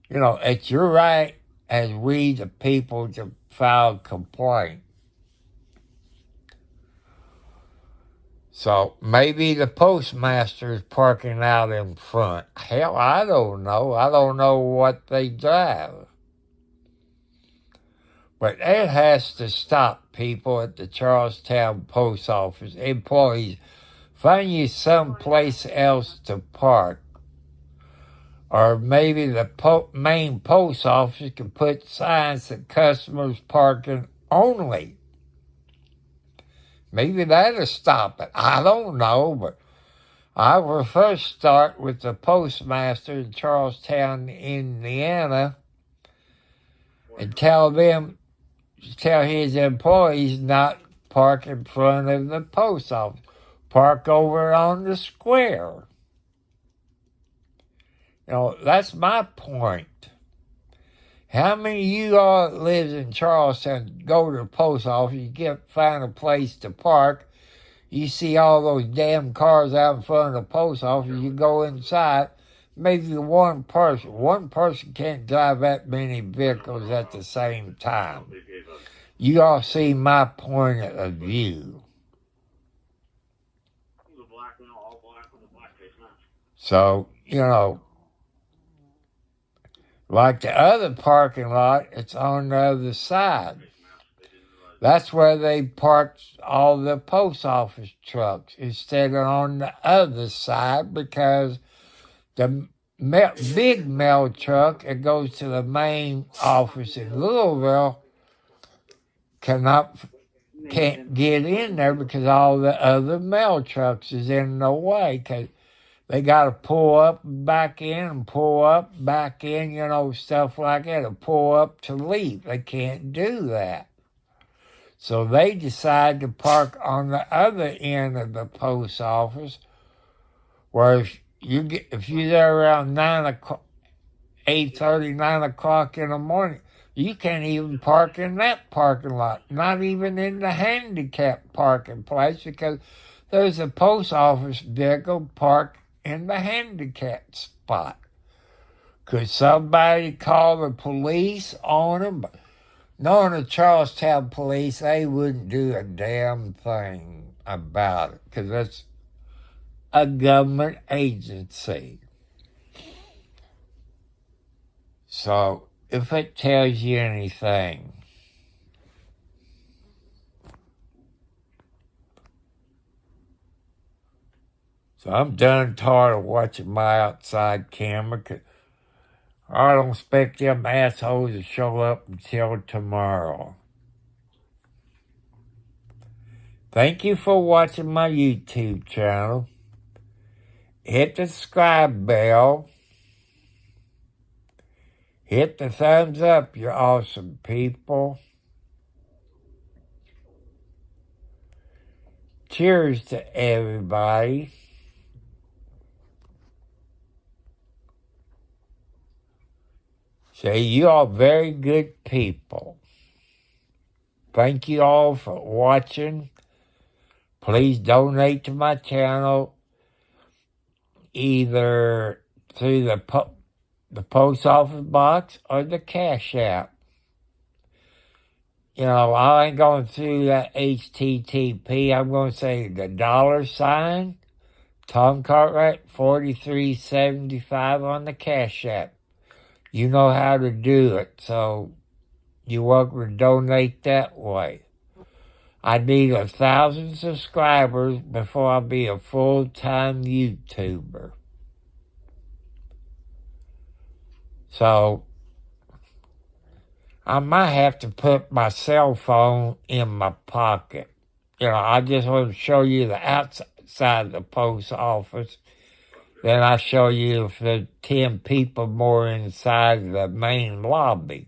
B: You know, it's your right as we, the people, to file a complaint. So maybe the postmaster is parking out in front. Hell, I don't know. I don't know what they drive. But it has to stop, people at the Charlestown post office. Employees, find you someplace else to park. Or maybe the main post office can put signs that customers parking only. Maybe that'll stop it. I don't know, but I will first start with the postmaster in Charlestown, Indiana, and tell his employees not park in front of the post office. Park over on the square. You know, that's my point. How many of you all that lives in Charleston go to the post office, you can't find a place to park, you see all those damn cars out in front of the post office. You go inside, maybe one person. One person can't drive that many vehicles at the same time. You all see my point of view. So, you know, like the other parking lot, it's on the other side. That's where they parked all the post office trucks instead of on the other side, because the big mail truck that goes to the main office in Louisville can't get in there because all the other mail trucks is in the way, because they got to pull up and back in and pull up, back in, you know, stuff like that, to pull up to leave. They can't do that. So they decide to park on the other end of the post office, where if you're there around 8:30, 9 o'clock in the morning, you can't even park in that parking lot, not even in the handicap parking place, because there's a post office vehicle parked in the handicap spot. Could somebody call the police on them? Knowing the Charlestown police, they wouldn't do a damn thing about it, because it's a government agency. So, if it tells you anything, so I'm done tired of watching my outside camera. I don't expect them assholes to show up until tomorrow. Thank you for watching my YouTube channel. Hit the subscribe bell. Hit the thumbs up, you awesome people. Cheers to everybody. Say, you are very good people. Thank you all for watching. Please donate to my channel, either through the post office box or the Cash App. You know, I ain't going through that HTTP. I'm going to say the $, Tom Cartwright 4375 on the Cash App. You know how to do it, so you're welcome to donate that way. I need 1,000 subscribers before I be a full-time YouTuber. So, I might have to put my cell phone in my pocket. You know, I just want to show you the outside of the post office. Then I show you if there's 10 people more inside the main lobby.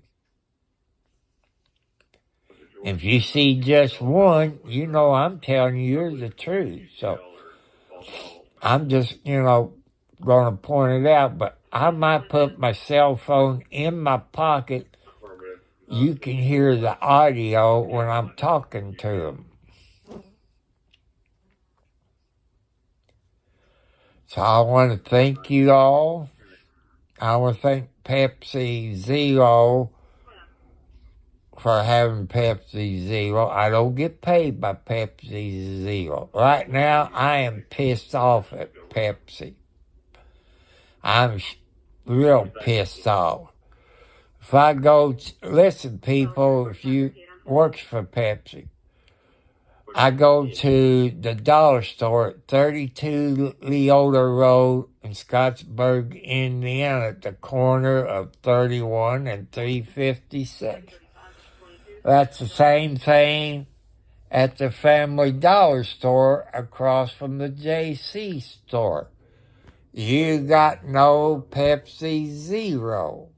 B: If you see just one, you know I'm telling you the truth. So I'm just, you know, going to point it out. But I might put my cell phone in my pocket. You can hear the audio when I'm talking to them. So I want to thank you all. I want to thank Pepsi Zero for having Pepsi Zero. I don't get paid by Pepsi Zero. Right now, I am pissed off at Pepsi. I'm real pissed off. If I go, listen people, if you works for Pepsi, I go to the dollar store at 32 Leota Road in Scottsburg, Indiana, at the corner of 31 and 356. That's the same thing at the Family Dollar store across from the JC store. You got no Pepsi Zero.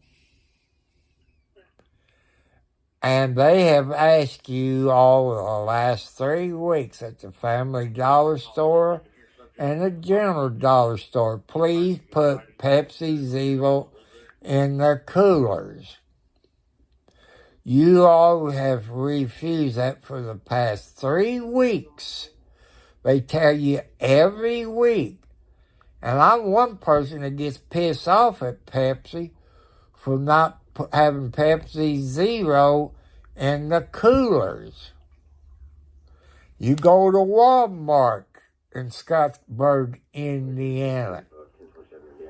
B: And they have asked you all the last 3 weeks at the Family Dollar store and the General Dollar store, please put Pepsi Zero in their coolers. You all have refused that for the past 3 weeks. They tell you every week. And I'm one person that gets pissed off at Pepsi for not having Pepsi Zero in the coolers. You go to Walmart in Scottsburg, Indiana.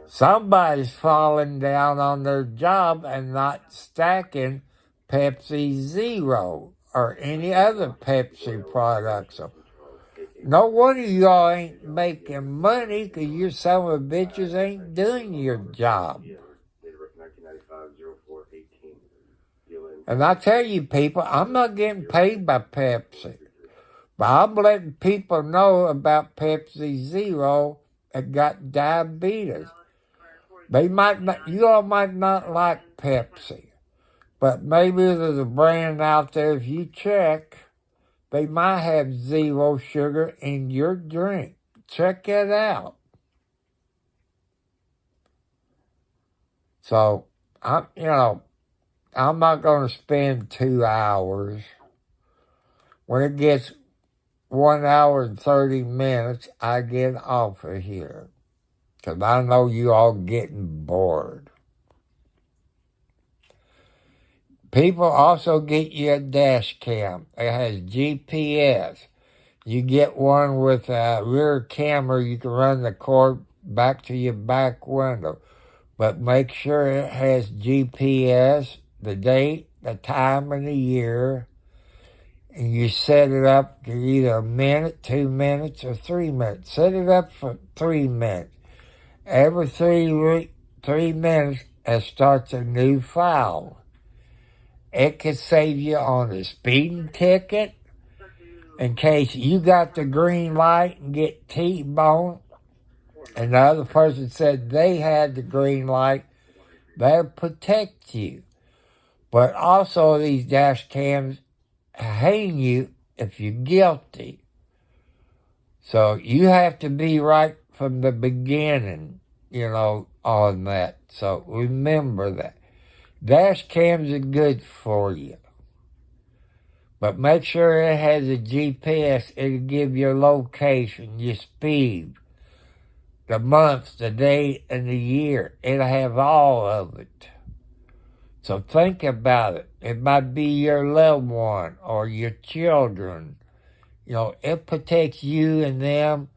B: Somebody's falling down on their job and not stacking Pepsi Zero or any other Pepsi products. So no wonder y'all ain't making money because your son of a bitches ain't doing your job. And I tell you people, I'm not getting paid by Pepsi. But I'm letting people know about Pepsi Zero that got diabetes. They might not, you all might not like Pepsi, but maybe there's a brand out there, if you check, they might have zero sugar in your drink. Check it out. So, I'm not going to spend 2 hours. When it gets 1 hour and 30 minutes, I get off of here. Because I know you all getting bored. People also get you a dash cam. It has GPS. You get one with a rear camera. You can run the cord back to your back window. But make sure it has GPS, the date, the time, and the year. And you set it up to either a minute, 2 minutes, or 3 minutes. Set it up for 3 minutes. Every 3 minutes, it starts a new file. It could save you on a speeding ticket in case you got the green light and get T-boned. And the other person said they had the green light. They'll protect you. But also these dash cams hang you if you're guilty. So you have to be right from the beginning, on that. So remember that. Dash cams are good for you. But make sure it has a GPS. It'll give your location, your speed, the month, the day, and the year. It'll have all of it. So think about it. It might be your loved one or your children. It protects you and them,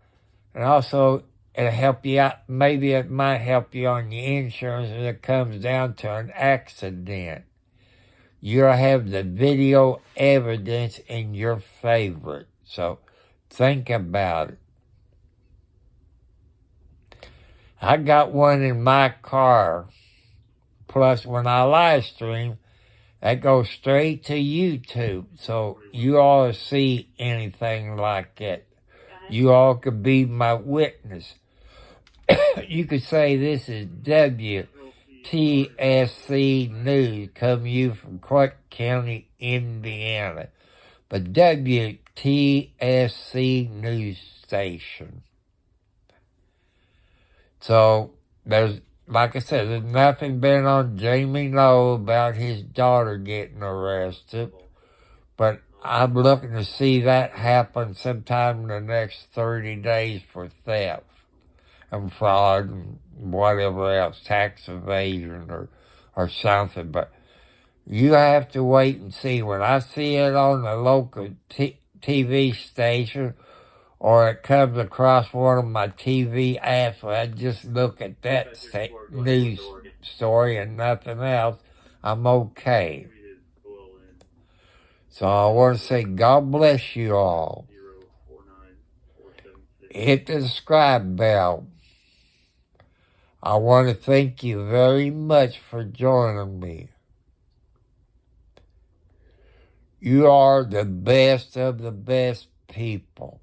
B: and also it'll help you out. Maybe it might help you on your insurance when it comes down to an accident. You'll have the video evidence in your favor. So think about it. I got one in my car. Plus, when I live stream, that goes straight to YouTube. So you all see anything like that. You all could be my witness. You could say this is WTSC News, coming to you from Clark County, Indiana. But WTSC News Station. So, like I said, there's nothing been on Jamie Lowe about his daughter getting arrested. But I'm looking to see that happen sometime in the next 30 days for theft and fraud and whatever else, tax evasion or something. But you have to wait and see. When I see it on the local TV station or it comes across one of my TV apps where I just look at that news story and nothing else, I'm okay. So I want to say God bless you all. Hit the subscribe bell. I want to thank you very much for joining me. You are the best of the best people.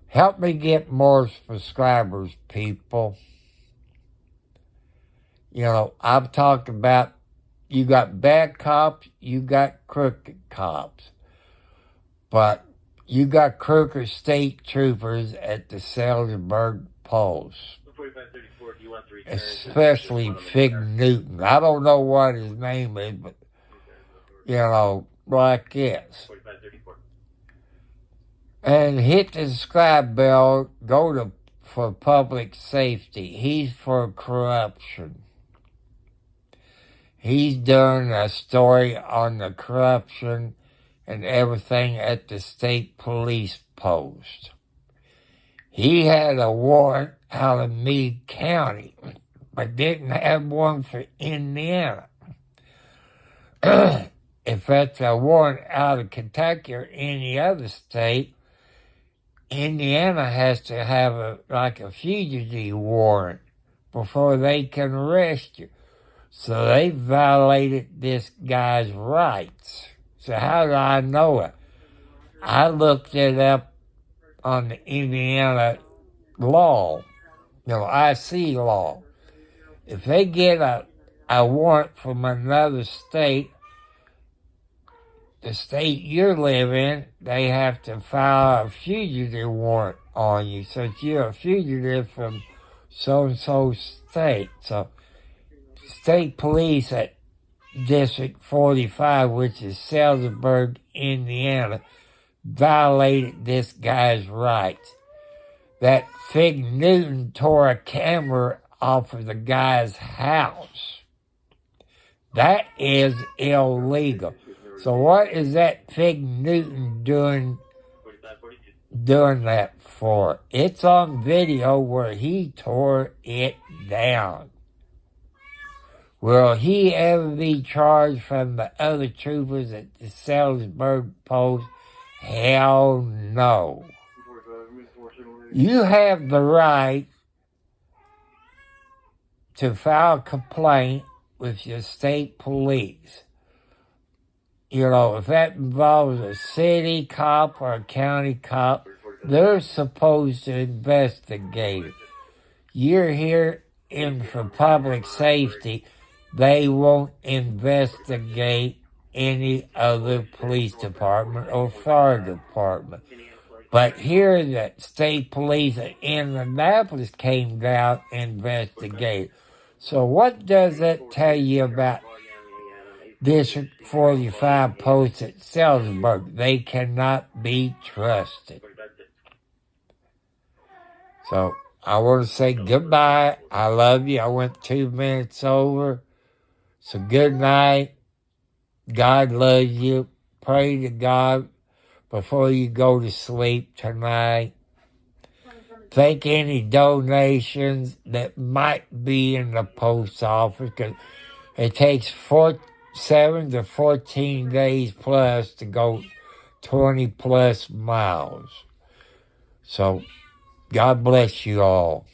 B: Help me get more subscribers, people. I've talked about you got bad cops, you got crooked cops. But you got crooked state troopers at the Salisbury Post. Especially Fig Newton. I don't know what his name is, but, like this. And hit the subscribe bell, go to for public safety. He's for corruption. He's done a story on the corruption and everything at the state police post. He had a warrant out of Meade County, but didn't have one for Indiana. If that's a warrant out of Kentucky or any other state, Indiana has to have a fugitive warrant before they can arrest you. So they violated this guy's rights. So how do I know it? I looked it up on the Indiana law, IC law. If they get a warrant from another state, the state you live in, they have to file a fugitive warrant on you. So you're a fugitive from so-and-so state. So state police at District 45, which is Salzburg, Indiana, violated this guy's rights. That Fig Newton tore a camera off of the guy's house. That is illegal. So what is that Fig Newton doing that for? It's on video where he tore it down. Will he ever be charged from the other troopers at the Salzburg post? Hell no. You have the right to file a complaint with your state police. If that involves a city cop or a county cop, they're supposed to investigate it. You're here for public safety. They won't investigate any other police department or fire department. But here the state police in Indianapolis came down and investigated. So what does that tell you about District 45 posts at Salzburg? They cannot be trusted. So I want to say goodbye. I love you. I went 2 minutes over. So good night. God loves you. Pray to God before you go to sleep tonight. Thank any donations that might be in the post office, because it takes 7 to 14 days plus to go 20 plus miles. So God bless you all.